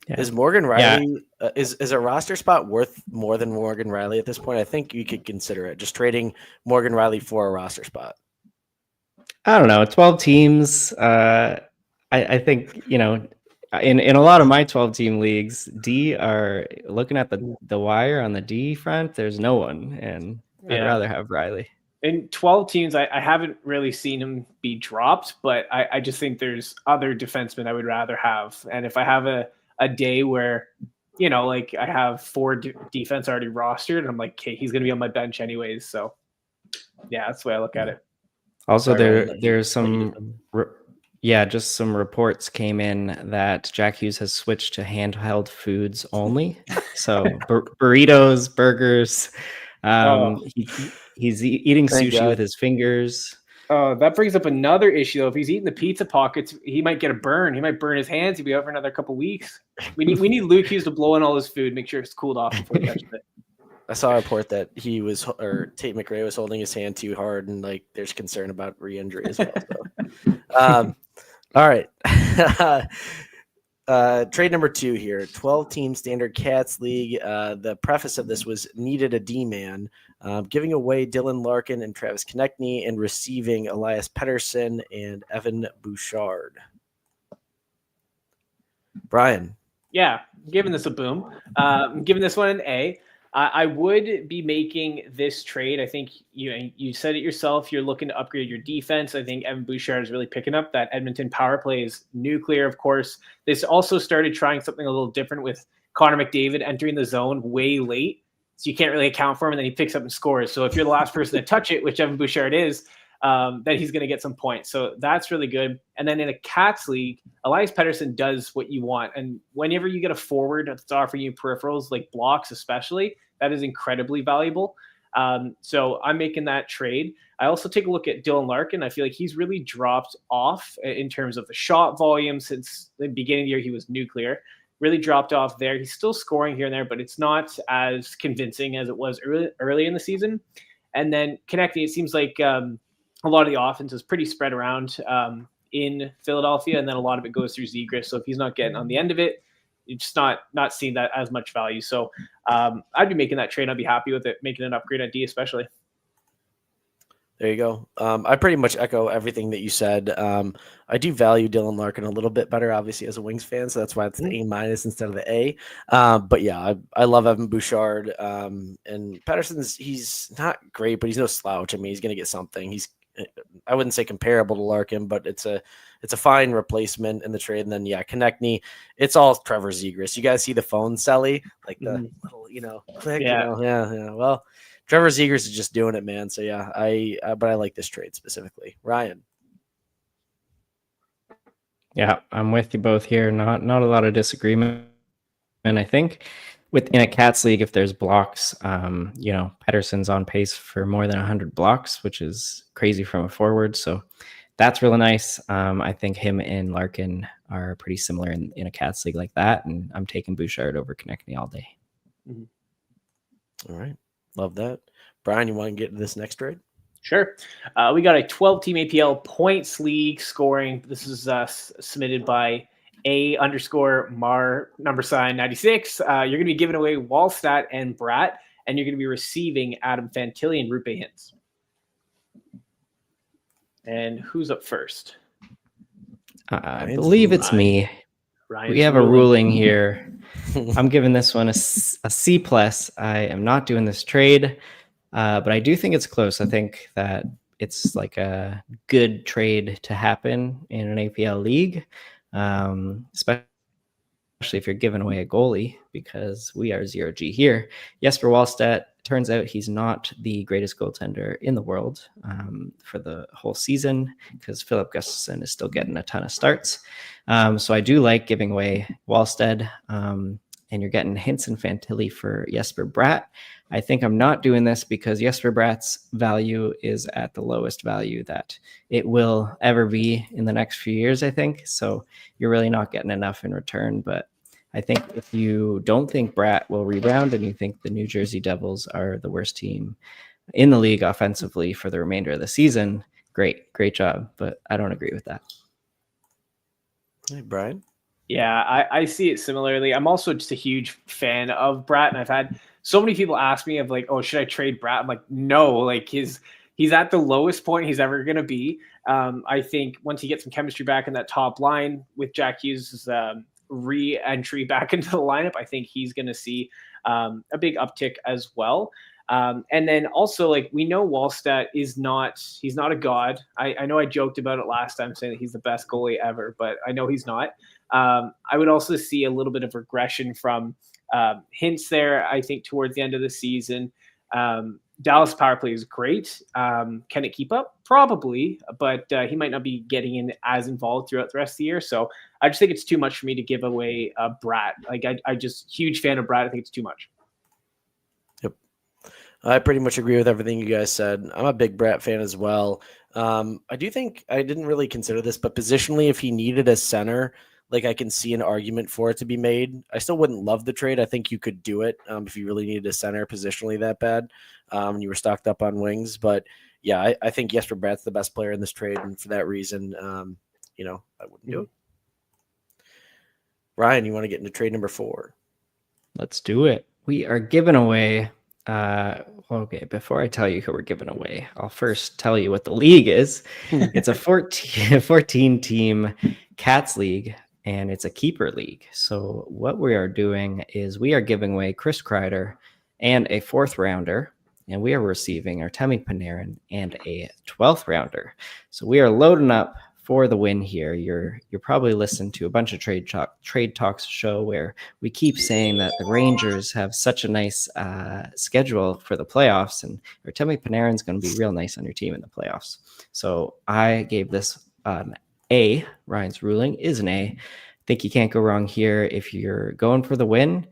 Yeah. Is Morgan Riley is a roster spot worth more than Morgan Riley at this point? I think you could consider it, just trading Morgan Riley for a roster spot. I don't know. 12 teams. I think, in a lot of my 12 team leagues, D are looking at the wire on the D front. There's no one, and I'd rather have Riley. In 12 teams, I haven't really seen him be dropped, but I just think there's other defensemen I would rather have. And if I have a day where, like I have 4 defense already rostered, I'm like, okay, he's going to be on my bench anyways. So yeah, that's the way I look at it. Also, there's some, just some reports came in that Jack Hughes has switched to handheld foods only. So burritos, burgers, he's eating sushi with his fingers. Oh, that brings up another issue, though. If he's eating the pizza pockets, he might get a burn. He might burn his hands. He'll be out for another couple weeks. We need Luke Hughes to blow in all his food, make sure it's cooled off before he touches it. I saw a report that Tate McRae was holding his hand too hard, and like there's concern about re-injury as well. So. All right. Trade number 2 here, 12-team standard Cats League. The preface of this was needed a D-man, giving away Dylan Larkin and Travis Konechny and receiving Elias Pettersson and Evan Bouchard. Brian. Yeah, giving this a boom. Giving this one an A. I would be making this trade. I think you said it yourself. You're looking to upgrade your defense. I think Evan Bouchard is really picking up. That Edmonton power play is nuclear, of course. This also started trying something a little different with Connor McDavid entering the zone way late. So you can't really account for him, and then he picks up and scores. So if you're the last person to touch it, which Evan Bouchard is, then he's going to get some points. So that's really good. And then in a Cats League, Elias Pettersson does what you want. And whenever you get a forward that's offering you peripherals, like blocks especially, that is incredibly valuable. So I'm making that trade. I also take a look at Dylan Larkin. I feel like he's really dropped off in terms of the shot volume since the beginning of the year. He was nuclear. Really dropped off there. He's still scoring here and there, but it's not as convincing as it was early in the season. And then Konechny, it seems like a lot of the offense is pretty spread around in Philadelphia, and then a lot of it goes through Zegras. So if he's not getting on the end of it, you're just not seeing that as much value. So I'd be making that trade. I'd be happy with it, making an upgrade at D especially. There you go. I pretty much echo everything that you said. I do value Dylan Larkin a little bit better, obviously, as a Wings fan, so that's why it's the A- instead of the A. But yeah, I love Evan Bouchard. And Pettersson's, he's not great, but he's no slouch. I mean, he's going to get something. I wouldn't say comparable to Larkin, but it's a fine replacement in the trade. And then Konechny, it's all Trevor Zegras. You guys see the phone, Selly, like the little, click. Yeah. Yeah. Well, Trevor Zegras is just doing it, man. So yeah, but I like this trade specifically. Ryan. Yeah, I'm with you both here. Not a lot of disagreement. And I think in a Cats League, if there's blocks, Pettersson's on pace for more than 100 blocks, which is crazy from a forward. So that's really nice. I think him and Larkin are pretty similar in a Cats League like that. And I'm taking Bouchard over Konechny all day. Mm-hmm. All right. Love that. Brian, you want to get into this next trade? Sure. We got a 12-team APL points league scoring. This is submitted by A_Mar _96. You're going to be giving away Wallstat and Bratt, and you're going to be receiving Adam Fantilli and Rupe Hintz. And who's up first? I believe it's me. Ryan's we have a ruling here. I'm giving this one a C+. I am not doing this trade, but I do think it's close. I think that it's like a good trade to happen in an APL league, especially if you're giving away a goalie, because we are 0G here. Jesper Wallstedt, turns out he's not the greatest goaltender in the world for the whole season, because Philip Gustafsson is still getting a ton of starts. So I do like giving away Wallstedt, and you're getting Hintz and Fantilli for Jesper Bratt. I think I'm not doing this because Jesper Bratt's value is at the lowest value that it will ever be in the next few years, I think. So you're really not getting enough in return. But I think if you don't think Bratt will rebound and you think the New Jersey Devils are the worst team in the league offensively for the remainder of the season, great job. But I don't agree with that. Hey, Brian. Yeah, I see it similarly. I'm also just a huge fan of Bratt, and I've had so many people ask me of like, oh, should I trade Bratt? I'm like, no, like he's at the lowest point he's ever going to be. I think once he gets some chemistry back in that top line with Jack Hughes' re-entry back into the lineup, I think he's going to see a big uptick as well. And then also, like, we know Wallstedt he's not a god. I know I joked about it last time saying that he's the best goalie ever, but I know he's not. I would also see a little bit of regression from Hintz there, I think, towards the end of the season. Dallas power play is great. Can it keep up? Probably, but he might not be getting in as involved throughout the rest of the year. So I just think it's too much for me to give away Bratt. Like, I just huge fan of Bratt. I think it's too much. Yep. I pretty much agree with everything you guys said. I'm a big Bratt fan as well. I do think I didn't really consider this, but positionally, if he needed a center, like, I can see an argument for it to be made. I still wouldn't love the trade. I think you could do it if you really needed a center positionally that bad, and you were stocked up on wings. But yeah, I think Jesper Bratt's the best player in this trade, and for that reason, I wouldn't do it. Ryan, you want to get into trade number 4? Let's do it. We are giving away. Okay, before I tell you who we're giving away, I'll first tell you what the league is. It's a 14 team Cats league, and it's a keeper league. So what we are doing is we are giving away Chris Kreider and a 4th rounder, and we are receiving Artemi Panarin and a 12th rounder. So we are loading up for the win here. You're probably listening to a bunch of trade talks show where we keep saying that the Rangers have such a nice schedule for the playoffs, and Artemi Panarin's going to be real nice on your team in the playoffs. So I gave this A. Ryan's ruling is an A. I think you can't go wrong here. If you're going for the win,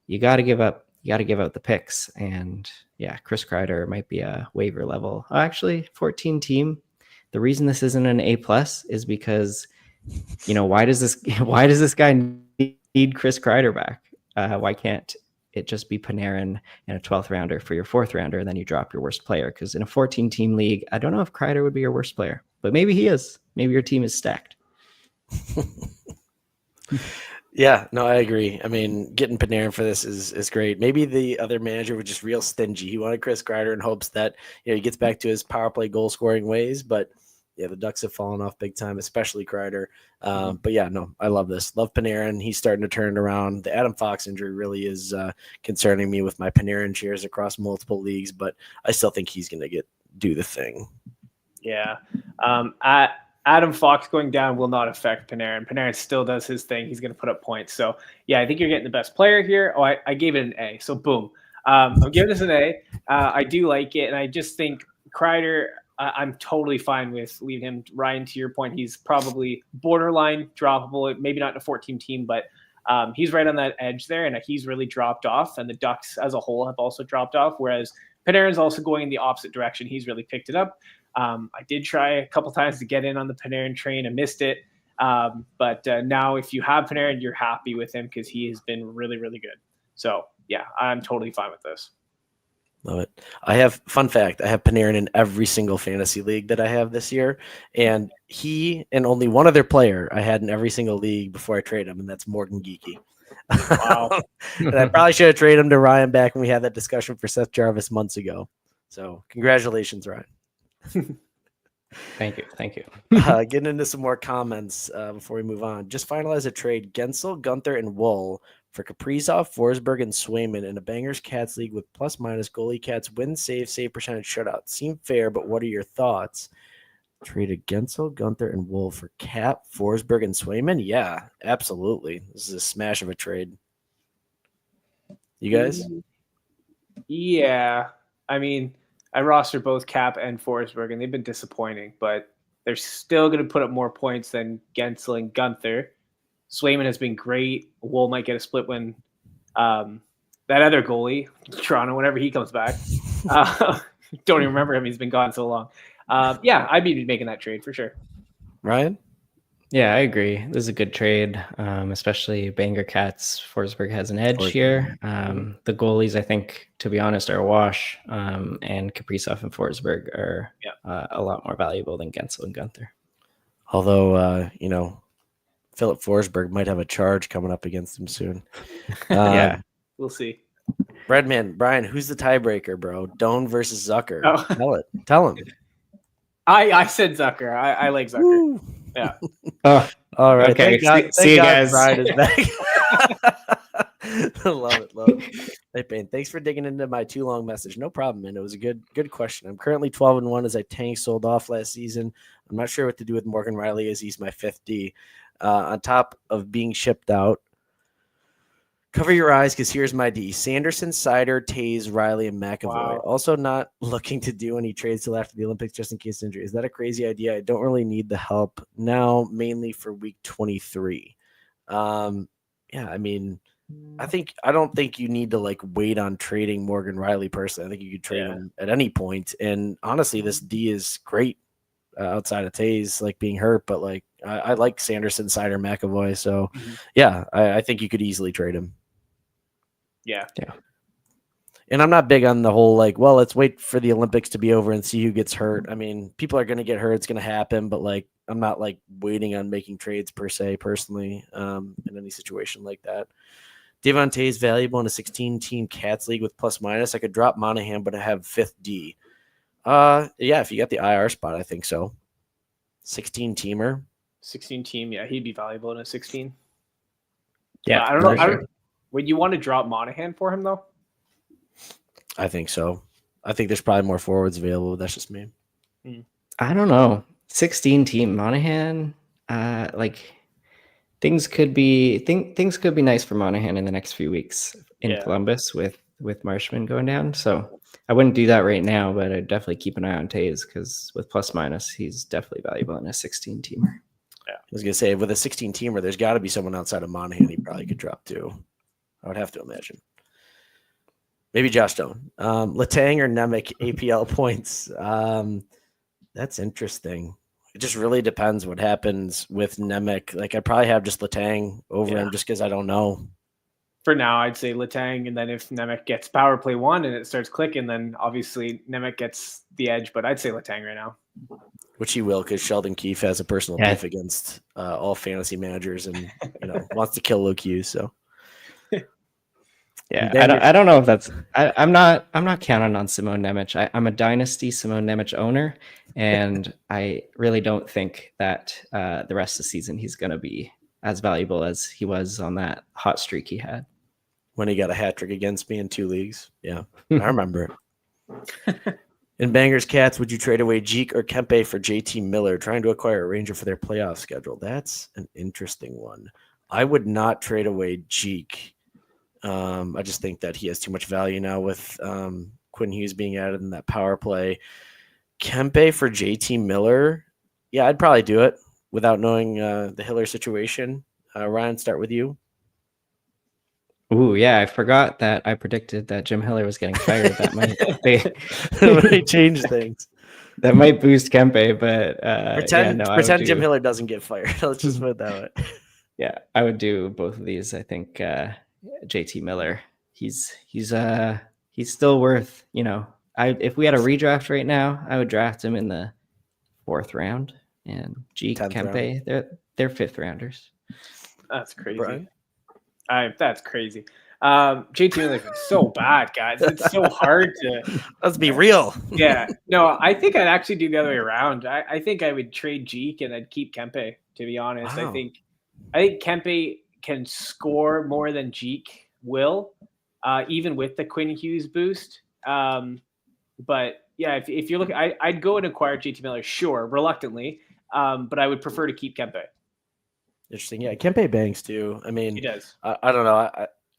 you got to give up. You got to give out the picks. And yeah, Chris Kreider might be a waiver level. Actually, 14 team. The reason this isn't an A+ is because, why does this guy need Chris Kreider back? Why can't it just be Panarin and a 12th rounder for your 4th rounder, and then you drop your worst player? Because in a 14 team league, I don't know if Kreider would be your worst player, but maybe he is. Maybe your team is stacked. Yeah, no, I agree. I mean, getting Panarin for this is great. Maybe the other manager was just real stingy. He wanted Chris Kreider in hopes that he gets back to his power play goal scoring ways. But yeah, the Ducks have fallen off big time, especially Kreider. But yeah, no, I love this. Love Panarin. He's starting to turn it around. The Adam Fox injury really is concerning me with my Panarin shares across multiple leagues, but I still think he's going to do the thing. Yeah. Adam Fox going down will not affect Panarin. Panarin still does his thing. He's going to put up points. So, yeah, I think you're getting the best player here. Oh, I gave it an A. So, boom. I'm giving this an A. I do like it, and I just think Kreider, I'm totally fine with leaving him. Ryan, to your point, he's probably borderline droppable, maybe not in a 14 team, but he's right on that edge there, and he's really dropped off, and the Ducks as a whole have also dropped off, whereas Panarin's also going in the opposite direction. He's really picked it up. I did try a couple times to get in on the Panarin train and missed it. But now if you have Panarin, you're happy with him because he has been really, really good. So, yeah, I'm totally fine with this. Love it. Fun fact, I have Panarin in every single fantasy league that I have this year. And he and only one other player I had in every single league before I trade him, and that's Morgan Geekie. Wow. And I probably should have traded him to Ryan back when we had that discussion for Seth Jarvis months ago. So congratulations, Ryan. Thank you. Getting into some more comments before we move on. Just finalize a trade: Gensel, Gunther, and Woll for Kaprizov, Forsberg, and Swayman in a Bangers Cats league with plus-minus goalie Cats win, save percentage, shutout. Seem fair, but what are your thoughts? Traded Gensel, Gunther, and Woll for Cap, Forsberg, and Swayman? Yeah, absolutely. This is a smash of a trade. You guys? Yeah. I mean, I roster both Cap and Forsberg, and they've been disappointing, but they're still going to put up more points than Gensel and Gunther. Swayman has been great. Woll might get a split when that other goalie, Toronto, whenever he comes back. Don't even remember him. He's been gone so long. Yeah, I'd be making that trade for sure. Ryan? Yeah, I agree. This is a good trade, especially Banger Cats. Forsberg has an edge here. The goalies, I think, to be honest, are a wash, and Kaprizov and Forsberg are a lot more valuable than Gensel and Gunther. Although, Philip Forsberg might have a charge coming up against him soon. Yeah, we'll see. Redman, Brian, who's the tiebreaker, bro? Doan versus Zucker. Oh. Tell him. I said Zucker. I like Zucker. Woo. Yeah. Oh, all right. Okay. See you guys. Brian is back. Love it. Hey, Payne, thanks for digging into my too long message. No problem, man. It was a good question. I'm currently 12-1 as I sold off last season. I'm not sure what to do with Morgan Riley as he's my 5th D. On top of being shipped out, cover your eyes because here's my D: Sanderson, Seider, Taze, Riley, and McAvoy. Wow. Also not looking to do any trades till after the Olympics just in case injury. Is that a crazy idea? I don't really need the help now, mainly for week 23. Yeah, I mean, I don't think you need to wait on trading Morgan Riley personally. I think you could trade him at any point. And honestly, this D is great outside of Taze being hurt, but I like Sanderson, Seider, McAvoy. So yeah, I think you could easily trade him. Yeah. And I'm not big on the whole let's wait for the Olympics to be over and see who gets hurt. I mean, people are going to get hurt. It's going to happen. But I'm not like waiting on making trades per se, personally, in any situation like that. Devontae is valuable in a 16-team Cats league with plus minus. I could drop Monahan, but I have 5th D. Yeah, if you got the IR spot, I think so. 16-teamer. 16 team, yeah, he'd be valuable in a 16. Yeah, I don't know. Would you want to drop Monahan for him though? I think so. I think there's probably more forwards available. That's just me. I don't know. 16 team Monahan. Things could be nice for Monahan in the next few weeks in Columbus with Marshman going down. So I wouldn't do that right now, but I'd definitely keep an eye on Taves because with plus minus, he's definitely valuable in a 16 teamer. Yeah, I was gonna say with a 16 teamer, there's got to be someone outside of Monahan he probably could drop too. I would have to imagine. Maybe Josh Stone, Letang or Nemec APL points. That's interesting. It just really depends what happens with Nemec. Like I'd probably have just Letang over him just because I don't know. For now, I'd say Letang, and then if Nemec gets power play 1 and it starts clicking, then obviously Nemec gets the edge. But I'd say Letang right now. Which he will, because Sheldon Keefe has a personal beef against all fantasy managers, and wants to kill Luke Hughes. So. Yeah, I don't know if that's. I'm not counting on Simone Nemec. I'm a dynasty Simone Nemec owner, and I really don't think that the rest of the season he's going to be as valuable as he was on that hot streak he had when he got a hat trick against me in 2 leagues. Yeah, I remember it. In Bangers Cats, would you trade away Jeek or Kempe for JT Miller, trying to acquire a Ranger for their playoff schedule? That's an interesting one. I would not trade away Jeek. I just think that he has too much value now with Quinn Hughes being added in that power play. Kempe for JT Miller. Yeah, I'd probably do it without knowing the Hiller situation. Ryan, start with you. Ooh, yeah, I forgot that I predicted that Jim Hiller was getting fired. That might change things. That might boost Kempe, but pretend Jim Hiller doesn't get fired. Let's just put it that way. Yeah, I would do both of these. I think JT Miller, he's still worth, if we had a redraft right now, I would draft him in the 4th round, and Jeek, Kempe, they're 5th rounders. That's crazy. That's crazy. JT Miller's been so bad, guys. It's so hard to. Let's be real. Yeah. No, I think I'd actually do the other way around. I think I would trade Jeek and I'd keep Kempe, to be honest. Wow. I think Kempe can score more than Jeek will, even with the Quinn Hughes boost. But yeah, if you're looking, I'd go and acquire JT Miller, sure, reluctantly, but I would prefer to keep Kempe. Interesting. Yeah, Kempe bangs too. I mean, he does. I don't know.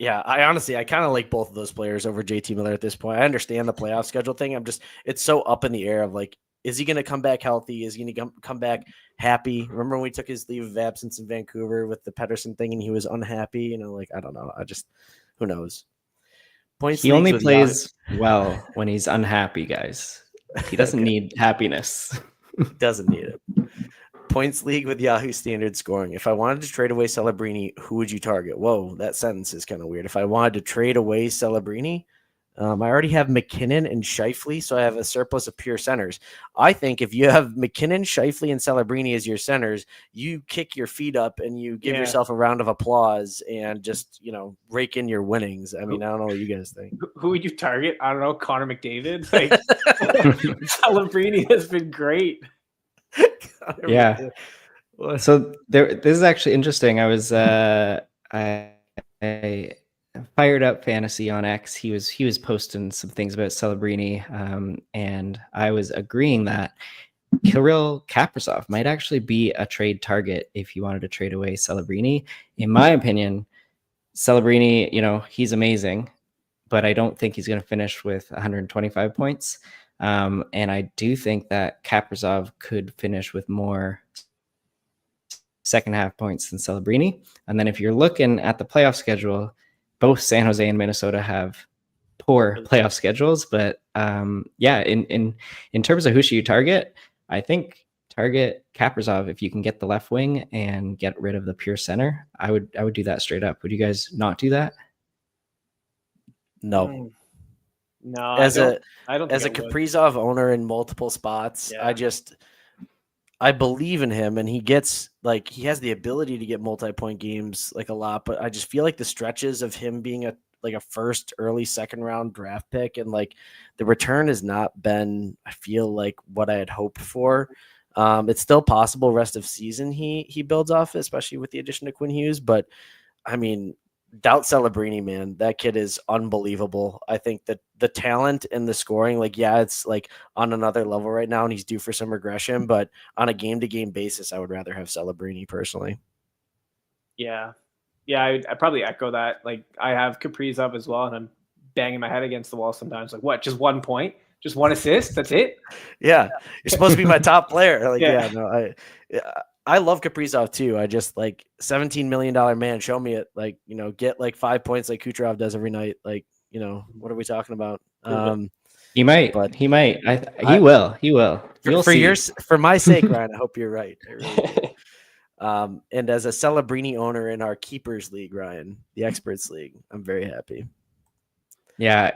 I honestly, I kind of like both of those players over JT Miller at this point. I understand the playoff schedule thing. It's so up in the air of like, is he going to come back healthy? Is he going to come back happy? Remember when we took his leave of absence in Vancouver with the Pettersson thing and he was unhappy? I don't know. Who knows? He only plays well when he's unhappy, guys. He doesn't need happiness. Doesn't need it. Points league with Yahoo standard scoring. If I wanted to trade away Celebrini, who would you target? Whoa, that sentence is kind of weird. If I wanted to trade away Celebrini, I already have McKinnon and Scheifele, so I have a surplus of pure centers. I think if you have McKinnon, Scheifele, and Celebrini as your centers, you kick your feet up and you give yourself a round of applause and just, rake in your winnings. I mean, I don't know what you guys think. Who would you target? I don't know, Connor McDavid? Like, Celebrini has been great. Yeah. So this is actually interesting. I was I fired up fantasy on X. He was posting some things about Celebrini, and I was agreeing that Kirill Kaprizov might actually be a trade target if you wanted to trade away Celebrini. In my opinion, Celebrini, he's amazing, but I don't think he's going to finish with 125 points. And I do think that Kaprizov could finish with more second half points than Celebrini. And then if you're looking at the playoff schedule, both San Jose and Minnesota have poor playoff schedules. But in terms of who should you target, I think target Kaprizov if you can get the left wing and get rid of the pure center. I would do that straight up. Would you guys not do that? No. No, as a Kaprizov owner in multiple spots, yeah. I believe in him, and he has the ability to get multi-point games like a lot, but I just feel like the stretches of him being a first, early second round draft pick, and like the return has not been, I feel like, what I had hoped for. It's still possible rest of season he builds off, especially with the addition of Quinn Hughes, but I mean, doubt Celebrini, man. That kid is unbelievable. I think that the talent and the scoring, like, yeah, it's like on another level right now, and he's due for some regression. But on a game-to-game basis, I would rather have Celebrini personally. Yeah, I probably echo that. Like, I have Kaprizov as well, and I'm banging my head against the wall sometimes. Like, what? Just 1 point? Just 1 assist? That's it? Yeah, you're supposed to be my top player. Like, I love Kaprizov too. I just like $17 million man. Show me it. Like, get like 5 points like Kucherov does every night. Like, what are we talking about? He might. He will. For my sake, Ryan, I hope you're right. I really do. And as a Celebrini owner in our keepers league, Ryan, the experts league, I'm very happy. Yeah.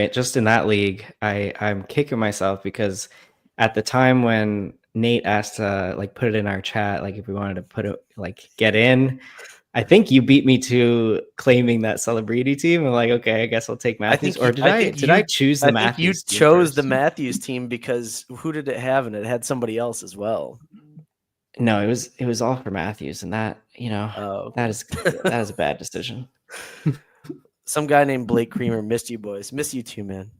Just in that league, I'm kicking myself because at the time when Nate asked to like put it in our chat, like if we wanted to put it, like get in, I think you beat me to claiming that Celebrini team. I'm like, okay, I guess I'll take Matthews. Did I choose the Matthews? You chose the Matthews team because who did it have? And it had somebody else as well. No, it was all for Matthews, and that that is a bad decision. Some guy named Blake Creamer missed you boys. Miss you too, man.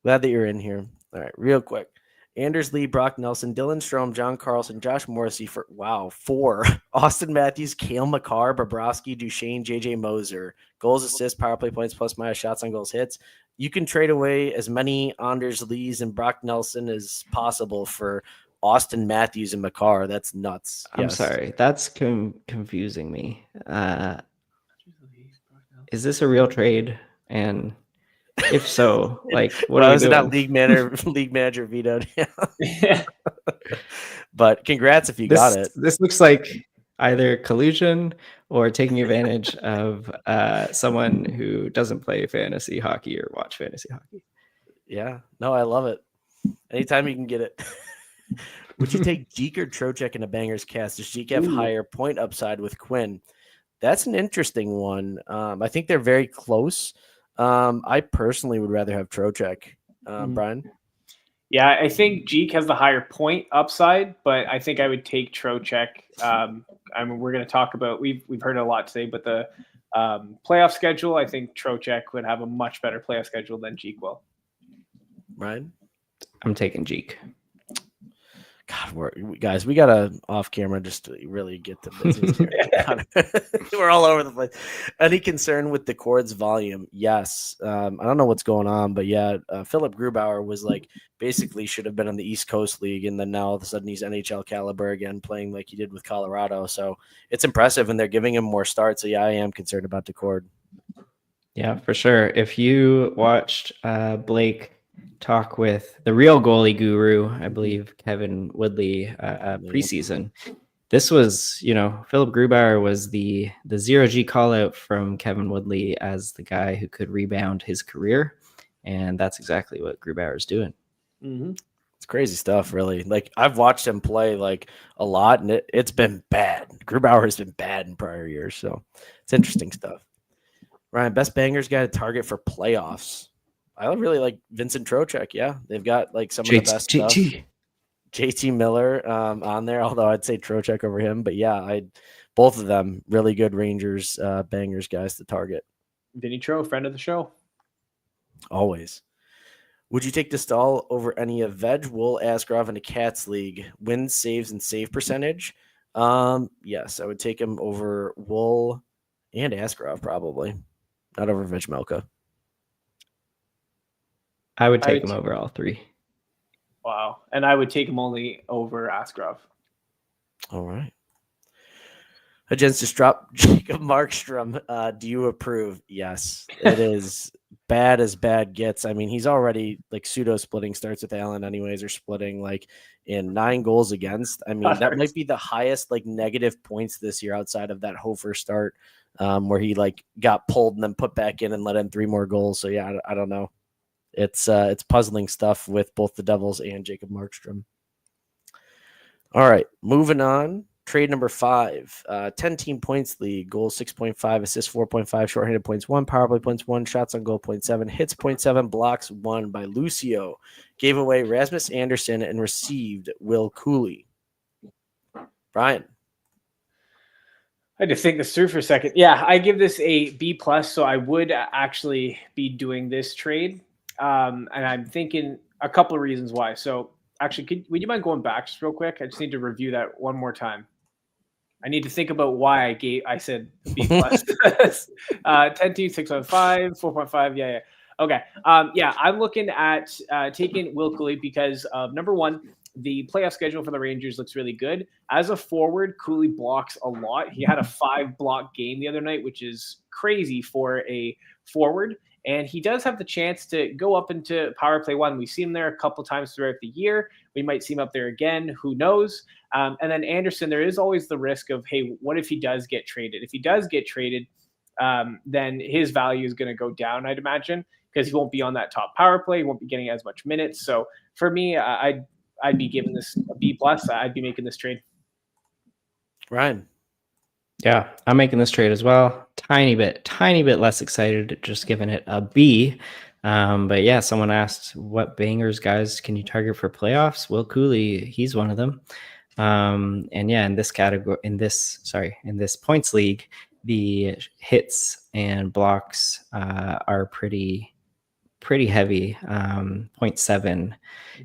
Glad that you're in here. All right, real quick. Anders Lee, Brock Nelson, Dylan Strome, John Carlson, Josh Morrissey for 4. Austin Matthews, Cale Makar, Bobrovsky, Duchesne, JJ Moser. Goals, assists, power play points, plus minus shots on goals, hits. You can trade away as many Anders Lees and Brock Nelson as possible for Austin Matthews and Makar. That's nuts. I'm sorry. That's confusing me. Is this a real trade? And if so, like, what was it? Not league manager vetoed. Yeah. But congrats if you got it. This looks like either collusion or taking advantage of someone who doesn't play fantasy hockey or watch fantasy hockey. Yeah, no, I love it. Anytime you can get it. Would you take Jeek or Trocheck in a Bangers cast? Does Jeek have higher point upside with Quinn? That's an interesting one. I think they're very close. I personally would rather have Trocheck. Brian? Yeah, I think Jeek has the higher point upside, but I think I would take Trocheck. We're going to talk about, we've heard it a lot today, but the playoff schedule, I think Trocheck would have a much better playoff schedule than Jeek will. Ryan? I'm taking Jeek. God, guys, we gotta off camera just to really get to business here. We're all over the place. Any concern with the Cord's volume? Yes. I don't know what's going on, but yeah, Philip Grubauer was like basically should have been in the East Coast League, and then now all of a sudden he's NHL caliber again, playing like he did with Colorado. So it's impressive, and they're giving him more starts. So yeah, I am concerned about the Cord. Yeah, for sure. If you watched Blake talk with the real goalie guru, I believe Kevin Woodley, preseason. This was, Philip Grubauer was the 0G call out from Kevin Woodley as the guy who could rebound his career. And that's exactly what Grubauer is doing. Mm-hmm. It's crazy stuff, really. Like, I've watched him play like a lot, and it's been bad. Grubauer has been bad in prior years. So it's interesting stuff. Ryan, best Bangers guy to target for playoffs. I really like Vincent Trocheck. Yeah, they've got like some of the best stuff. JT Miller on there, although I'd say Trocheck over him. But yeah, both of them really good Rangers Bangers guys to target. Vinny Tro, friend of the show. Always. Would you take Distal over any of Veg, Wool, Askarov in a Cats league? Wins, saves, and save percentage? Yes, I would take him over Wool and Askarov probably. Not over Veg Melka. I would take him over all three. Wow. And I would take him only over Askarov. All right. Agents just dropped Jacob Markstrom. Do you approve? Yes. It is bad as bad gets. I mean, he's already like pseudo splitting starts with Allen anyways, or splitting like in 9 goals against. I mean, that might be the highest like negative points this year outside of that Hofer start where he like got pulled and then put back in and let in 3 more goals. So yeah, I don't know. It's puzzling stuff with both the Devils and Jacob Markstrom. All right, moving on. Trade number 5, 10-team points league. Goals 6.5, assists 4.5, shorthanded points 1, power play points 1, shots on goal 0.7, hits 0.7, blocks 1 by Lucio. Gave away Rasmus Anderson and received Will Cooley. Brian. I had to think this through for a second. Yeah, I give this a B plus, so I would actually be doing this trade. And I'm thinking a couple of reasons why. So actually, would you mind going back just real quick? I just need to review that one more time. I need to think about why I said B plus. 10 teams, 6.5, 4.5. Yeah. Okay. I'm looking at taking Will Cooley because of number one, the playoff schedule for the Rangers looks really good. As a forward, Cooley blocks a lot. He had a 5-block game the other night, which is crazy for a forward. And he does have the chance to go up into power play 1. We've seen him there a couple times throughout the year. We might see him up there again. Who knows? And then Anderson, there is always the risk of, hey, what if he does get traded? If he does get traded, then his value is going to go down, I'd imagine, because he won't be on that top power play. He won't be getting as much minutes. So for me, I'd be giving this a B plus. I'd be making this trade. Ryan. Yeah, I'm making this trade as well. Tiny bit less excited, just giving it a B. But yeah, someone asked what bangers guys can you target for playoffs? Will Cooley, he's one of them. And yeah, in this category, in this points league, the hits and blocks are pretty heavy. 0.7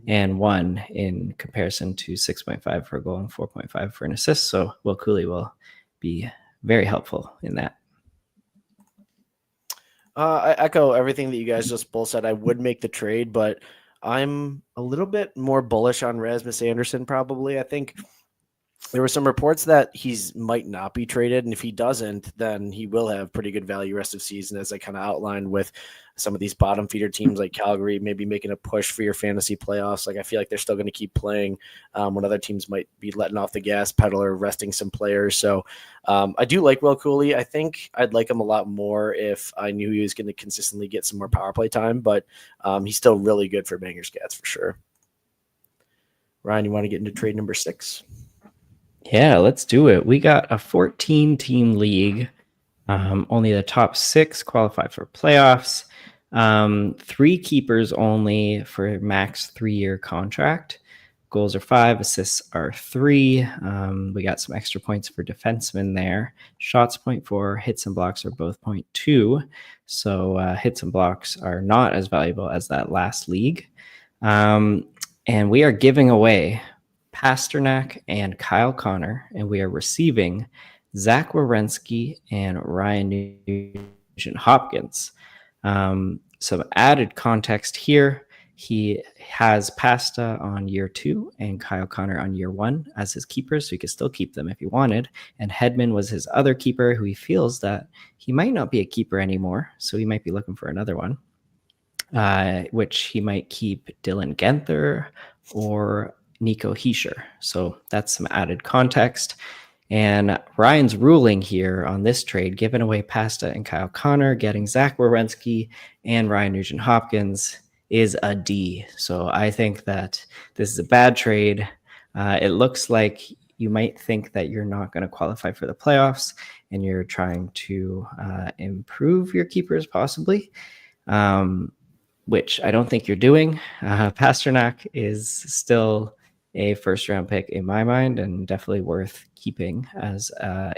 and 1 in comparison to 6.5 for a goal and 4.5 for an assist. So Will Cooley will be very helpful in that. I echo everything that you guys just both said. I would make the trade, but I'm a little bit more bullish on Rasmus Anderson probably. I think there were some reports that he's might not be traded, and if he doesn't, then he will have pretty good value rest of season, as I kind of outlined with some of these bottom feeder teams like Calgary, maybe making a push for your fantasy playoffs. Like I feel like they're still going to keep playing when other teams might be letting off the gas pedal or resting some players. So I do like Will Cooley. I think I'd like him a lot more if I knew he was going to consistently get some more power play time, but he's still really good for banger scats for sure. Ryan, you want to get into trade number 6? Yeah, let's do it. We got a 14-team league. Only the top 6 qualify for playoffs. 3 keepers only for max 3-year contract. Goals are 5, assists are 3. We got some extra points for defensemen there. Shots 0.4, hits and blocks are both 0.2. So hits and blocks are not as valuable as that last league. And we are giving away Pastrnak and Kyle Connor, and we are receiving Zach Werenski and Ryan Nugent-Hopkins. Some added context here. He has Pasta on year 2 and Kyle Connor on year 1 as his keepers, so he could still keep them if he wanted. And Hedman was his other keeper, who he feels that he might not be a keeper anymore, so he might be looking for another one, which he might keep Dylan Genther or Nico Hischier. So that's some added context. And Ryan's ruling here on this trade, giving away Pasta and Kyle Connor, getting Zach Werenski and Ryan Nugent-Hopkins, is a D. So I think that this is a bad trade. It looks like you might think that you're not going to qualify for the playoffs and you're trying to improve your keepers possibly, which I don't think you're doing. Pastrnak is still a first-round pick in my mind and definitely worth keeping as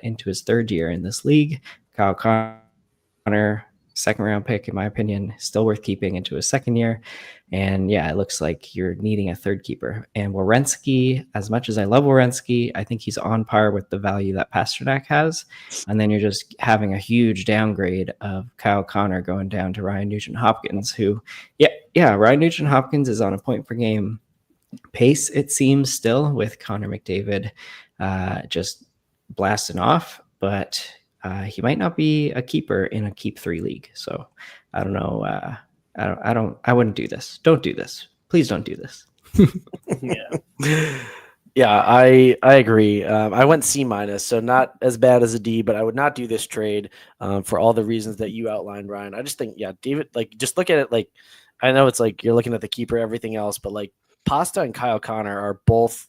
into his 3rd year in this league. Kyle Connor, second-round pick in my opinion, still worth keeping into his 2nd year. And yeah, it looks like you're needing a 3rd keeper. And Werenski, as much as I love Werenski, I think he's on par with the value that Pastrnak has. And then you're just having a huge downgrade of Kyle Connor going down to Ryan Nugent-Hopkins, who, Ryan Nugent-Hopkins is on a point per game pace, it seems, still, with Connor McDavid just blasting off, but he might not be a keeper in a keep 3 league. So I don't know. I wouldn't do this. Don't do this. Please don't do this. Yeah, I agree. I went C-, so not as bad as a D, but I would not do this trade for all the reasons that you outlined, Ryan. I just think, David, just look at it. I know it's you're looking at the keeper, everything else, but Pasta and Kyle Connor are both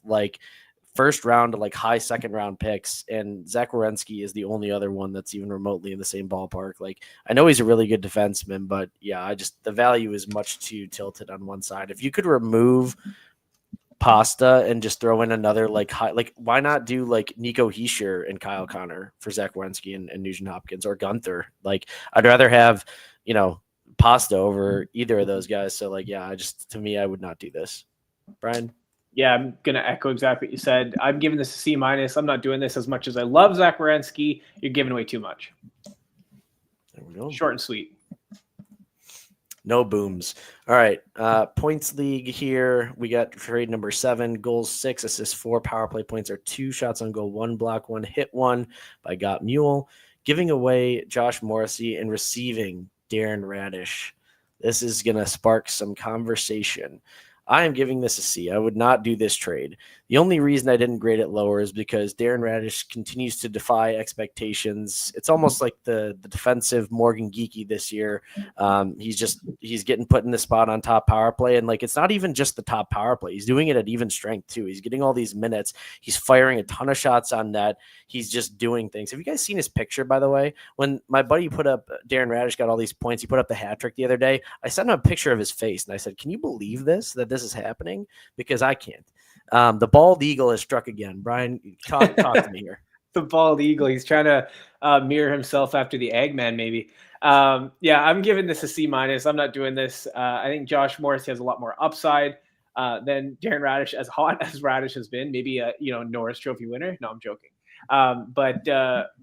first round to like high second round picks, and Zach Werenski is the only other one that's even remotely in the same ballpark. Like, I know he's a really good defenseman, but yeah, the value is much too tilted on one side. If you could remove Pasta and just throw in another like high, like why not do like Nico Hischier and Kyle Connor for Zach Werenski and Nugent Hopkins, or Gunther? Like, I'd rather have, Pasta over either of those guys. So like, yeah, to me, I would not do this. Brian? Yeah, I'm going to echo exactly what you said. I'm giving this a C-. I'm not doing this as much as I love Zach Werenski. You're giving away too much. There we go. Short and sweet. No booms. All right. Points league here. We got trade number 7, goals 6, assists 4, power play points are 2, shots on goal 1, block 1, hit 1 by Got Mule. Giving away Josh Morrissey and receiving Darren Radish. This is going to spark some conversation. I am giving this a C. I would not do this trade. The only reason I didn't grade it lower is because Darren Radish continues to defy expectations. It's almost like the defensive Morgan Geekie this year. He's getting put in the spot on top power play. And like, it's not even just the top power play. He's doing it at even strength too. He's getting all these minutes. He's firing a ton of shots on net. He's just doing things. Have you guys seen his picture, by the way? When my buddy put up, Darren Radish got all these points, he put up the hat trick the other day. I sent him a picture of his face and I said, can you believe that this is happening? Because I can't. The bald eagle has struck again. Brian, talk to me here. The bald eagle. He's trying to mirror himself after the Eggman, maybe. Yeah, I'm giving this a C-. I'm not doing this. I think Josh Morris has a lot more upside than Darren Radish. As hot as Radish has been, maybe a Norris Trophy winner. No, I'm joking. But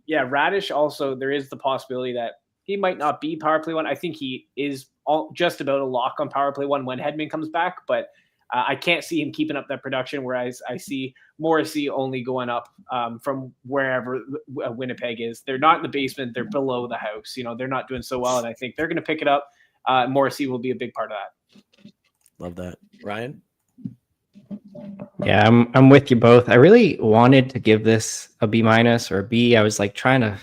Radish also, there is the possibility that he might not be power play 1. I think he is just about a lock on power play 1 when Hedman comes back, but I can't see him keeping up that production, whereas I see Morrissey only going up from wherever Winnipeg is. They're not in the basement. They're below the house. They're not doing so well, and I think they're going to pick it up. Morrissey will be a big part of that. Love that. Ryan? Yeah, I'm with you both. I really wanted to give this a B- or a B. I was like trying to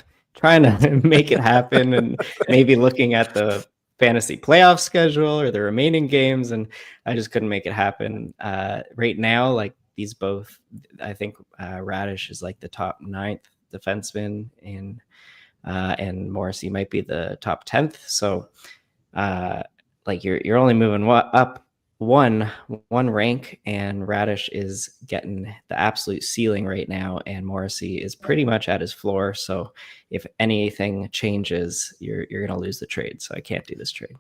make it happen and maybe looking at the fantasy playoff schedule or the remaining games, and I just couldn't make it happen. Right now, like these both, I think Radish is like the top 9th defenseman, and Morrissey might be the top 10th. So like you're only moving up one rank, and Radish is getting the absolute ceiling right now, and Morrissey is pretty much at his floor. So if anything changes, you're going to lose the trade. So I can't do this trade.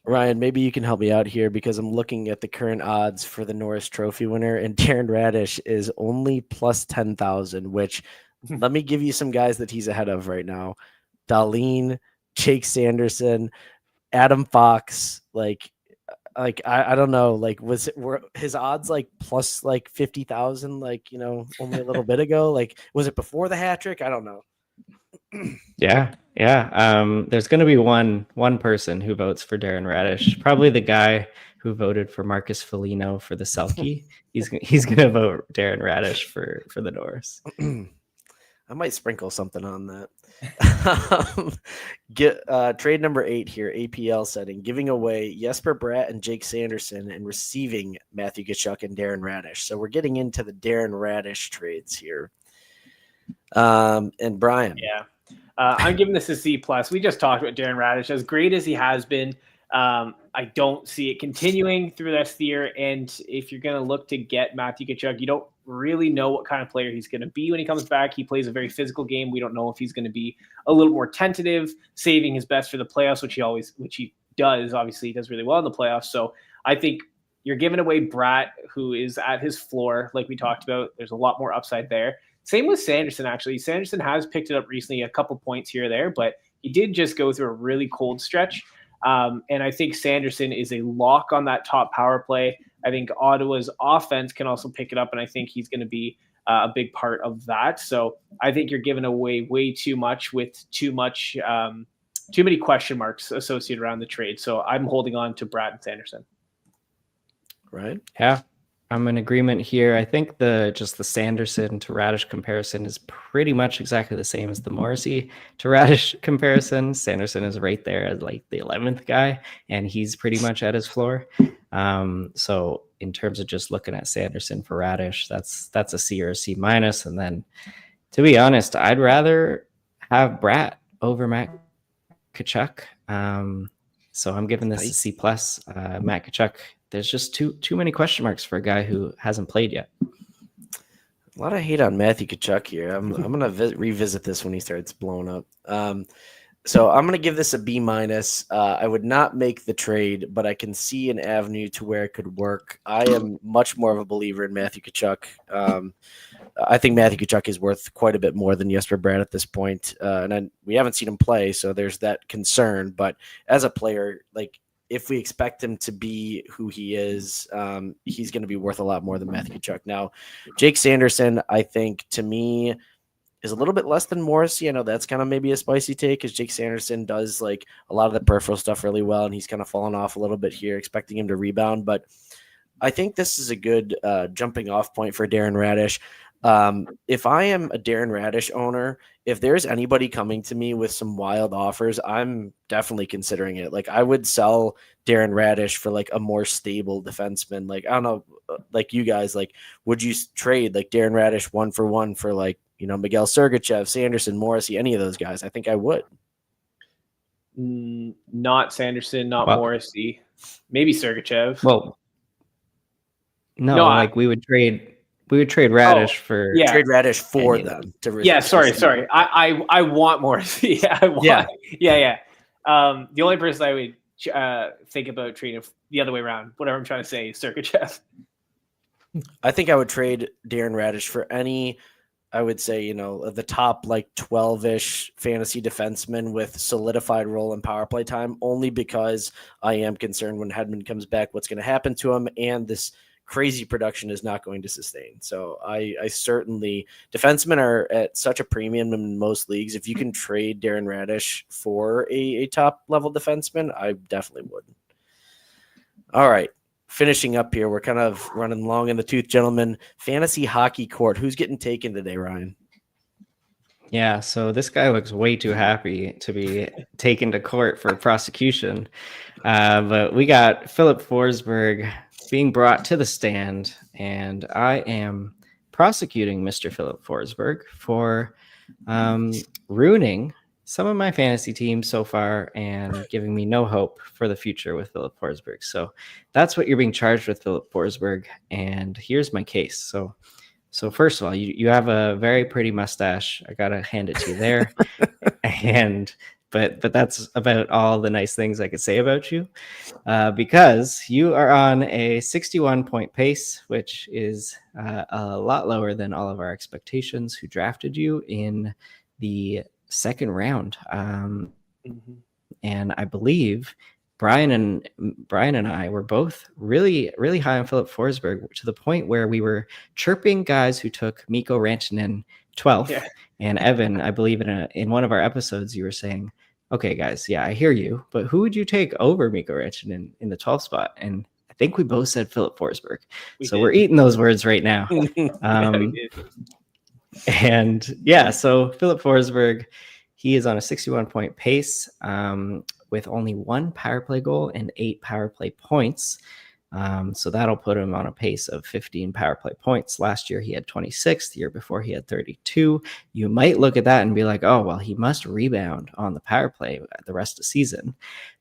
Ryan, maybe you can help me out here, because I'm looking at the current odds for the Norris Trophy winner, and Darren Radish is only plus 10,000, which let me give you some guys that he's ahead of right now. Dahlin, Jake Sanderson, Adam Fox, I don't know, were his odds like plus like 50,000, only a little bit ago? Like, was it before the hat trick? I don't know. Yeah. There's going to be one person who votes for Darren Radish, probably the guy who voted for Marcus Foligno for the Selke. He's going to vote Darren Radish for the Norris. I might sprinkle something on that. Trade number 8 here, APL setting, giving away Jesper Bratt and Jake Sanderson and receiving Matthew Tkachuk and Darren Radish. So we're getting into the Darren Radish trades here. And Brian. Yeah. I'm giving this a C+. We just talked about Darren Radish. As great as he has been, I don't see it continuing through the rest of the year. And if you're going to look to get Matthew Tkachuk, you don't really know what kind of player he's going to be when he comes back. He plays a very physical game. We don't know if he's going to be a little more tentative, saving his best for the playoffs, which he does. Obviously, he does really well in the playoffs. So I think you're giving away Bratt, who is at his floor, like we talked about. There's a lot more upside there. Same with Sanderson, actually. Sanderson has picked it up recently, a couple points here or there, but he did just go through a really cold stretch. And I think Sanderson is a lock on that top power play. I think Ottawa's offense can also pick it up, and I think he's going to be a big part of that. So I think you're giving away way too much with too many question marks associated around the trade. So I'm holding on to Bratt and Sanderson. Right? Yeah, I'm in agreement here. I think the Sanderson to Radish comparison is pretty much exactly the same as the Morrissey to Radish comparison. Sanderson is right there as like the 11th guy, and he's pretty much at his floor. So in terms of just looking at Sanderson for Radish, that's a C or a C minus. And then, to be honest, I'd rather have Bratt over Matt Tkachuk. So I'm giving this a C plus. Matt Tkachuk, there's just too many question marks for a guy who hasn't played yet. A lot of hate on Matthew Tkachuk here. I'm gonna revisit this when he starts blowing up. So I'm gonna give this a B minus. I would not make the trade, but I can see an avenue to where it could work. I am much more of a believer in Matthew Tkachuk. I think Matthew Tkachuk is worth quite a bit more than Jesper Bratt at this point, we haven't seen him play, so there's that concern. But as a player, like, if we expect him to be who he is, he's going to be worth a lot more than Matthew Tkachuk. Now, Jake Sanderson, I think, to me, is a little bit less than Morrissey. I know that's kind of maybe a spicy take, because Jake Sanderson does like a lot of the peripheral stuff really well, and he's kind of fallen off a little bit here, expecting him to rebound. But I think this is a good jumping off point for Darren Radish. If I am a Darren Radish owner, if there's anybody coming to me with some wild offers, I'm definitely considering it. Like, I would sell Darren Radish for like a more stable defenseman. Like, I don't know, like you guys, like, would you trade like Darren Radish 1-for-1 for like, Miguel Sergachev, Sanderson, Morrissey, any of those guys? I think I would. Not Sanderson, not Morrissey, maybe Sergachev. Well, no, like we would trade Radish for trade Radish for them. Sorry. I want Morrissey. Yeah. The only person I would think about trading the other way around, whatever I'm trying to say, is Sergachev. I think I would trade Darren Radish for any, I would say, the top like 12-ish fantasy defensemen with solidified role in power play time, only because I am concerned when Hedman comes back, what's going to happen to him, and this crazy production is not going to sustain. So I certainly, defensemen are at such a premium in most leagues. If you can trade Darren Radish for a top level defenseman, I definitely would. All right. Finishing up here, we're kind of running long in the tooth, gentlemen. Fantasy hockey court. Who's getting taken today, Ryan? Yeah, so this guy looks way too happy to be taken to court for prosecution. But we got Filip Forsberg being brought to the stand, and I am prosecuting Mr. Filip Forsberg for ruining some of my fantasy teams so far and giving me no hope for the future with Filip Forsberg. So that's what you're being charged with, Filip Forsberg. And here's my case. So first of all, you have a very pretty mustache. I gotta hand it to you there. But that's about all the nice things I could say about you, because you are on a 61-point pace, which is a lot lower than all of our expectations who drafted you in the second round. And I believe Brian and I were both really, really high on Filip Forsberg, to the point where we were chirping guys who took Mikko Rantanen 12th. Yeah. And Evan, I believe in one of our episodes, you were saying, okay, guys, yeah, I hear you, but who would you take over Mikko Rantanen in the 12th spot? And I think we both said Filip Forsberg. We're eating those words right now. And yeah, so Filip Forsberg, he is on a 61-point pace with only 1 power play goal and 8 power play points. So that'll put him on a pace of 15 power play points. Last year, he had 26. The year before, he had 32. You might look at that and be like, oh, well, he must rebound on the power play the rest of the season.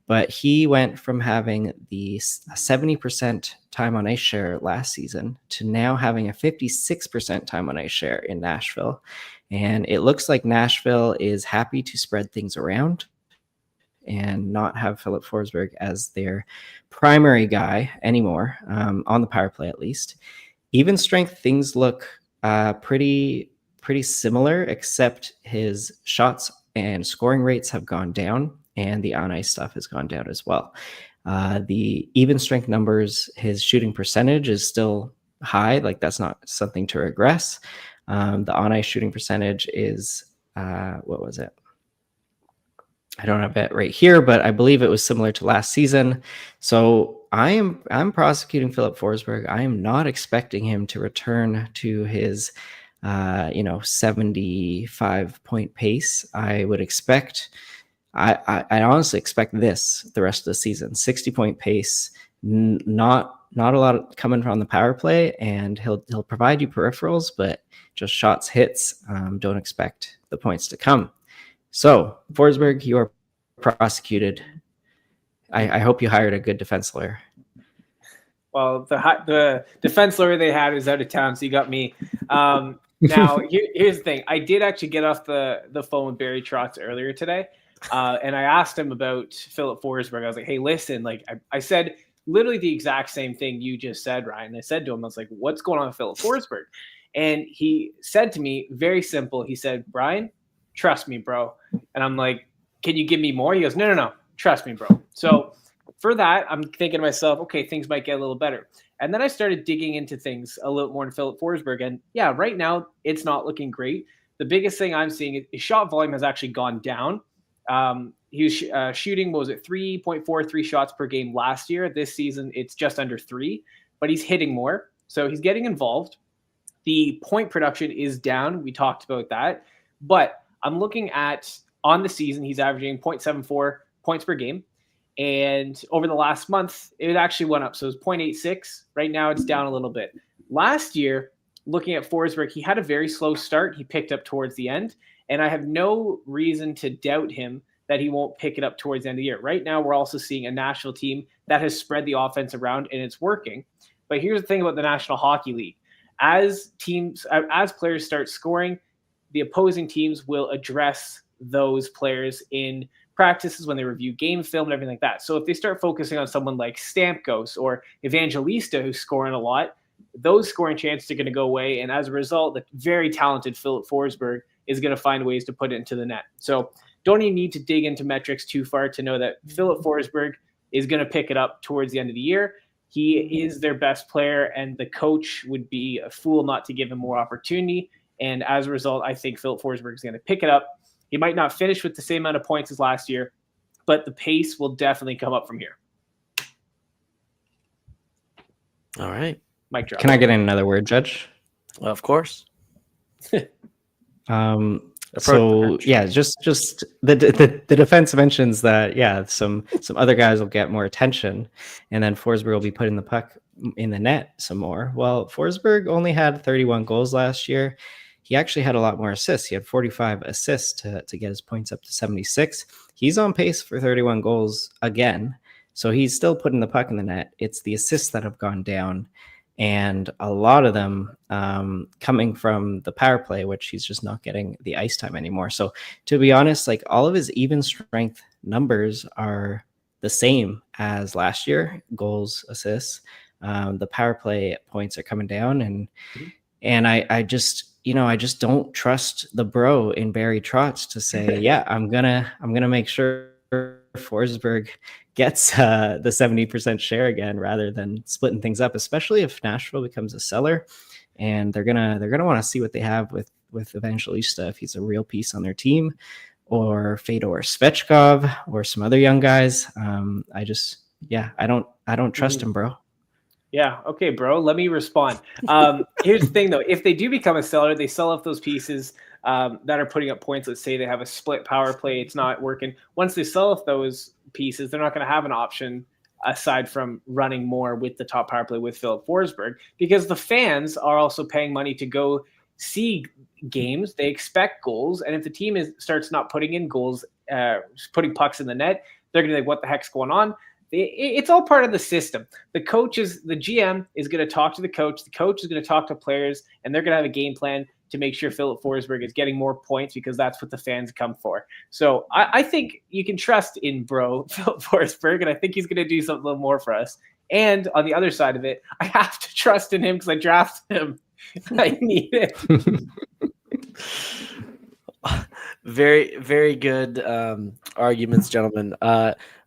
But he went from having the 70% time on ice share last season to now having a 56% time on ice share in Nashville. And it looks like Nashville is happy to spread things around and not have Filip Forsberg as their primary guy anymore, on the power play at least. Even strength, things look pretty similar, except his shots and scoring rates have gone down, and the on-ice stuff has gone down as well. The even strength numbers, his shooting percentage is still high. Like, that's not something to regress. The on-ice shooting percentage is, what was it? I don't have it right here, but I believe it was similar to last season. So I'm prosecuting Filip Forsberg. I am not expecting him to return to his 75-point pace. I would expect, I honestly expect this the rest of the season, 60-point pace, not a lot coming from the power play, and he'll provide you peripherals, but just shots, hits. Don't expect the points to come. So Forsberg, you are prosecuted. I hope you hired a good defense lawyer. Well, the defense lawyer they had is out of town, so you got me. Now, here's the thing. I did actually get off the phone with Barry Trotz earlier today, and I asked him about Philip Forsberg. I was like, hey, listen, like I said literally the exact same thing you just said, Ryan. I said to him, I was like, what's going on with Philip Forsberg? And he said to me, very simple, he said, Brian, trust me, bro. And I'm like, can you give me more? He goes, no, trust me, bro. So for that, I'm thinking to myself, okay, things might get a little better. And then I started digging into things a little more in Philip Forsberg. And yeah, right now it's not looking great. The biggest thing I'm seeing is shot volume has actually gone down. He was shooting, what was it, 3.43 shots per game last year. This season, it's just under 3, but he's hitting more. So he's getting involved. The point production is down. We talked about that. But I'm looking at, on the season, he's averaging 0.74 points per game. And over the last month, it actually went up. So it was 0.86. Right now, it's down a little bit. Last year, looking at Forsberg, he had a very slow start. He picked up towards the end. And I have no reason to doubt him that he won't pick it up towards the end of the year. Right now, we're also seeing a national team that has spread the offense around, and it's working. But here's the thing about the National Hockey League. As players start scoring, the opposing teams will address those players in practices when they review game film and everything like that. So if they start focusing on someone like Stamkos or Evangelista, who's scoring a lot, those scoring chances are going to go away. And as a result, the very talented Philip Forsberg is going to find ways to put it into the net. So don't even need to dig into metrics too far to know that Philip Forsberg is going to pick it up towards the end of the year. He is their best player, and the coach would be a fool not to give him more opportunity. And as a result, I think Philip Forsberg is going to pick it up. He might not finish with the same amount of points as last year, but the pace will definitely come up from here. All right. Mic drop. Can I get in another word, Judge? Well, of course. So yeah, just the defense mentions that, yeah, some other guys will get more attention, and then Forsberg will be putting the puck in the net some more. Well, Forsberg only had 31 goals last year. He actually had a lot more assists. He had 45 assists to get his points up to 76. He's on pace for 31 goals again. So he's still putting the puck in the net. It's the assists that have gone down, and a lot of them coming from the power play, which he's just not getting the ice time anymore. So to be honest, like, all of his even strength numbers are the same as last year, goals, assists. The power play points are coming down, and I just don't trust the bro in Barry Trotz to say, yeah, I'm gonna make sure Forsberg gets the 70% share again, rather than splitting things up, especially if Nashville becomes a seller, and they're gonna want to see what they have with Evangelista, if he's a real piece on their team, or Fedor Svechkov, or some other young guys. I don't trust him, bro. Yeah. Okay, bro. Let me respond. Here's the thing, though. If they do become a seller, they sell off those pieces that are putting up points. Let's say they have a split power play. It's not working. Once they sell off those pieces, they're not going to have an option aside from running more with the top power play with Philip Forsberg, because the fans are also paying money to go see games. They expect goals. And if the team starts not putting in goals, putting pucks in the net, they're going to be like, what the heck's going on? It's all part of the system. The GM is going to talk to the coach is going to talk to players, and they're going to have a game plan to make sure Philip Forsberg is getting more points, because that's what the fans come for. So I think you can trust in bro Philip Forsberg, and I think he's going to do something a little more for us. And on the other side of it, I have to trust in him because I drafted him. I need it. Very, very good arguments, gentlemen.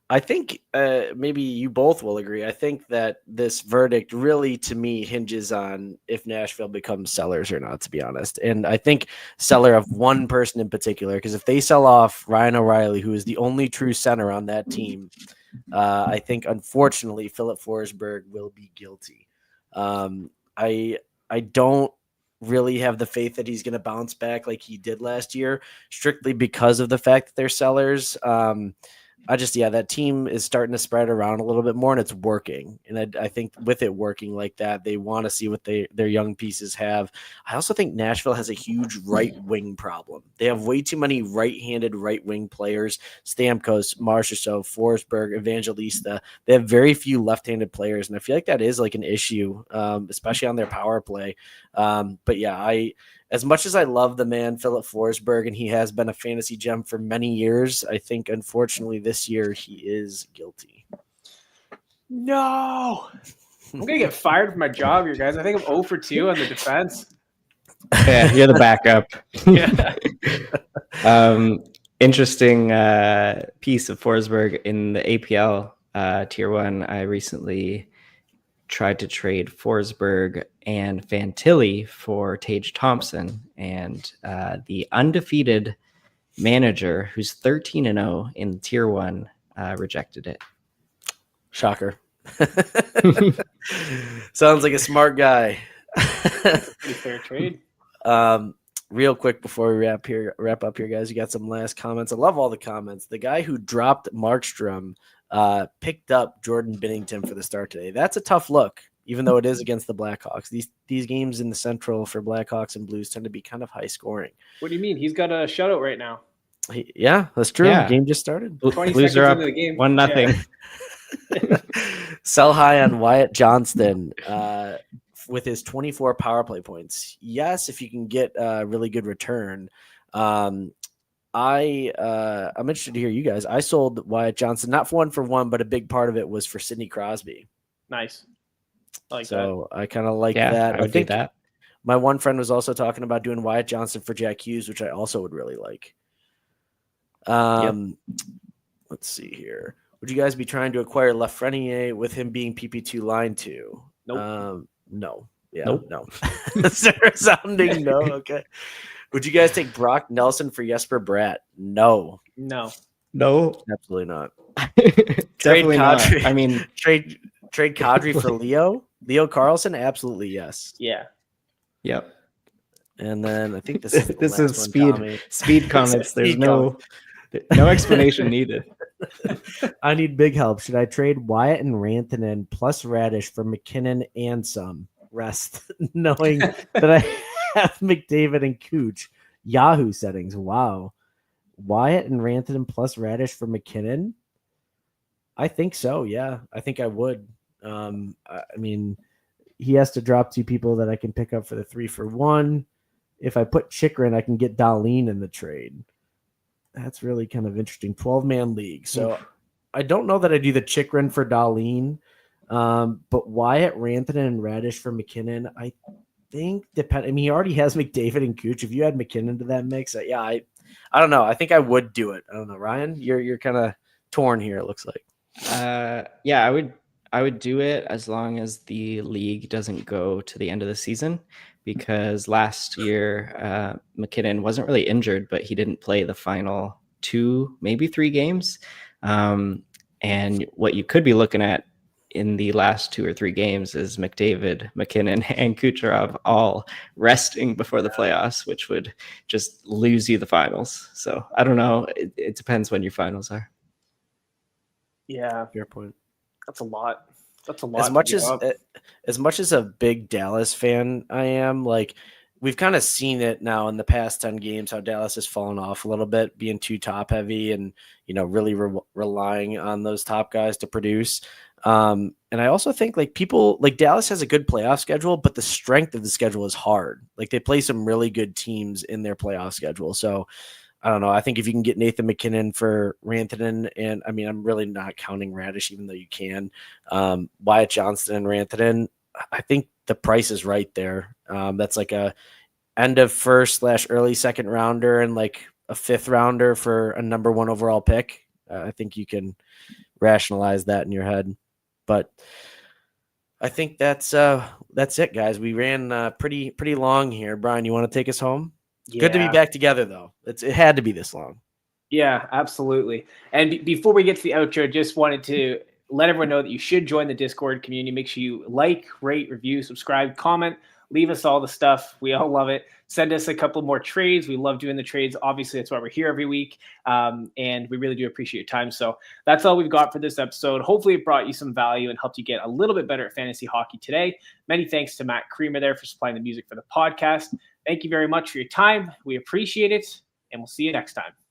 I think maybe you both will agree. I think that this verdict really, to me, hinges on if Nashville becomes sellers or not, to be honest. And I think seller of one person in particular, because if they sell off Ryan O'Reilly, who is the only true center on that team, I think, unfortunately, Philip Forsberg will be guilty. I don't really have the faith that he's going to bounce back like he did last year, strictly because of the fact that they're sellers. that team is starting to spread around a little bit more, and it's working. And I think with it working like that, they want to see what their young pieces have. I also think Nashville has a huge right wing problem. They have way too many right-handed right wing players: Stamkos, Marchessault, Forsberg, Evangelista. They have very few left-handed players, and I feel like that is like an issue, especially on their power play. But yeah, as much as I love the man, Philip Forsberg, and he has been a fantasy gem for many years, I think, unfortunately, this year he is guilty. No. I'm going to get fired from my job here, guys. I think I'm 0 for 2 on the defense. Yeah, you're the backup. Yeah. Interesting piece of Forsberg in the APL Tier 1. I recently tried to trade Forsberg and Fantilli for Tage Thompson, and the undefeated manager, who's 13-0 in Tier 1, rejected it. Shocker. Sounds like a smart guy. Pretty fair trade. Real quick before we wrap up here, guys, you got some last comments. I love all the comments. The guy who dropped Markstrom picked up Jordan Binnington for the start today. That's a tough look, even though it is against the Blackhawks. These games in the Central for Blackhawks and Blues tend to be kind of high scoring. What do you mean? He's got a shutout right now. Yeah, that's true. Yeah. The game just started. 20 Blues are seconds up into the game. 1-0. Yeah. Sell high on Wyatt Johnston with his 24 power play points. Yes, if you can get a really good return. I'm interested to hear you guys. I sold Wyatt Johnston, not for 1-for-1, but a big part of it was for Sidney Crosby. Nice. I like so that. I kind of like yeah, that. I would think that. My one friend was also talking about doing Wyatt Johnston for Jack Hughes, which I also would really like. Let's see here. Would you guys be trying to acquire Lafreniere with him being PP2 line 2? Nope. No. Yeah, Nope. no. Resounding no. Okay. Would you guys take Brock Nelson for Jesper Bratt? No. No. Absolutely not. Definitely not. Kadri. I mean, trade Kadri for Leo Carlson? Absolutely yes. Yeah. Yep. And then I think this is this is speed comments. There's no explanation needed. I need big help. Should I trade Wyatt and Rantanen plus Radish for McKinnon and some rest, knowing that I have McDavid and Cooch? Yahoo settings. Wow. Wyatt and Rantanen plus Radish for McKinnon? I think so. Yeah, I think I would. I mean, he has to drop 2 people that I can pick up for the 3-for-1. If I put Chychrun, I can get Dahlin in the trade. That's really kind of interesting. 12-man league. So I don't know that I do the Chychrun for Dahlin, but Wyatt, Rantanen, and Radish for McKinnon, I think I mean, he already has McDavid and Cooch. If you add McKinnon to that mix, I don't know. I think I would do it. I don't know. Ryan, you're kind of torn here, it looks like. Yeah, I would do it as long as the league doesn't go to the end of the season, because last year McKinnon wasn't really injured, but he didn't play the final 2, maybe 3 games. And what you could be looking at in the last 2 or 3 games is McDavid, McKinnon, and Kucherov all resting before the playoffs, which would just lose you the finals. So I don't know. It depends when your finals are. Yeah. Fair point. That's a lot. As much as a big Dallas fan I am, like, we've kind of seen it now in the past 10 games how Dallas has fallen off a little bit, being too top heavy and, really relying on those top guys to produce. And I also think people Dallas has a good playoff schedule, but the strength of the schedule is hard. Like, they play some really good teams in their playoff schedule. So I don't know. I think if you can get Nathan McKinnon for Rantanen, and I mean, I'm really not counting Radish, even though you can, Wyatt Johnston and Rantanen, I think the price is right there. That's like a end of first / early second rounder and like a 5th rounder for a number 1 overall pick. I think you can rationalize that in your head, but I think that's it, guys. We ran pretty long here. Brian, you want to take us home? Yeah. Good to be back together, though. It had to be this long. Yeah, absolutely. And before we get to the outro, just wanted to let everyone know that you should join the Discord community. Make sure you like, rate, review, subscribe, comment, Leave us all the stuff. We all love it. Send us a couple more trades. We love doing the trades. Obviously, that's why we're here every week. And we really do appreciate your time. So that's all we've got for this episode. Hopefully it brought you some value and helped you get a little bit better at fantasy hockey today. Many thanks to Matt Creamer there for supplying the music for the podcast. Thank you very much for your time. We appreciate it, and we'll see you next time.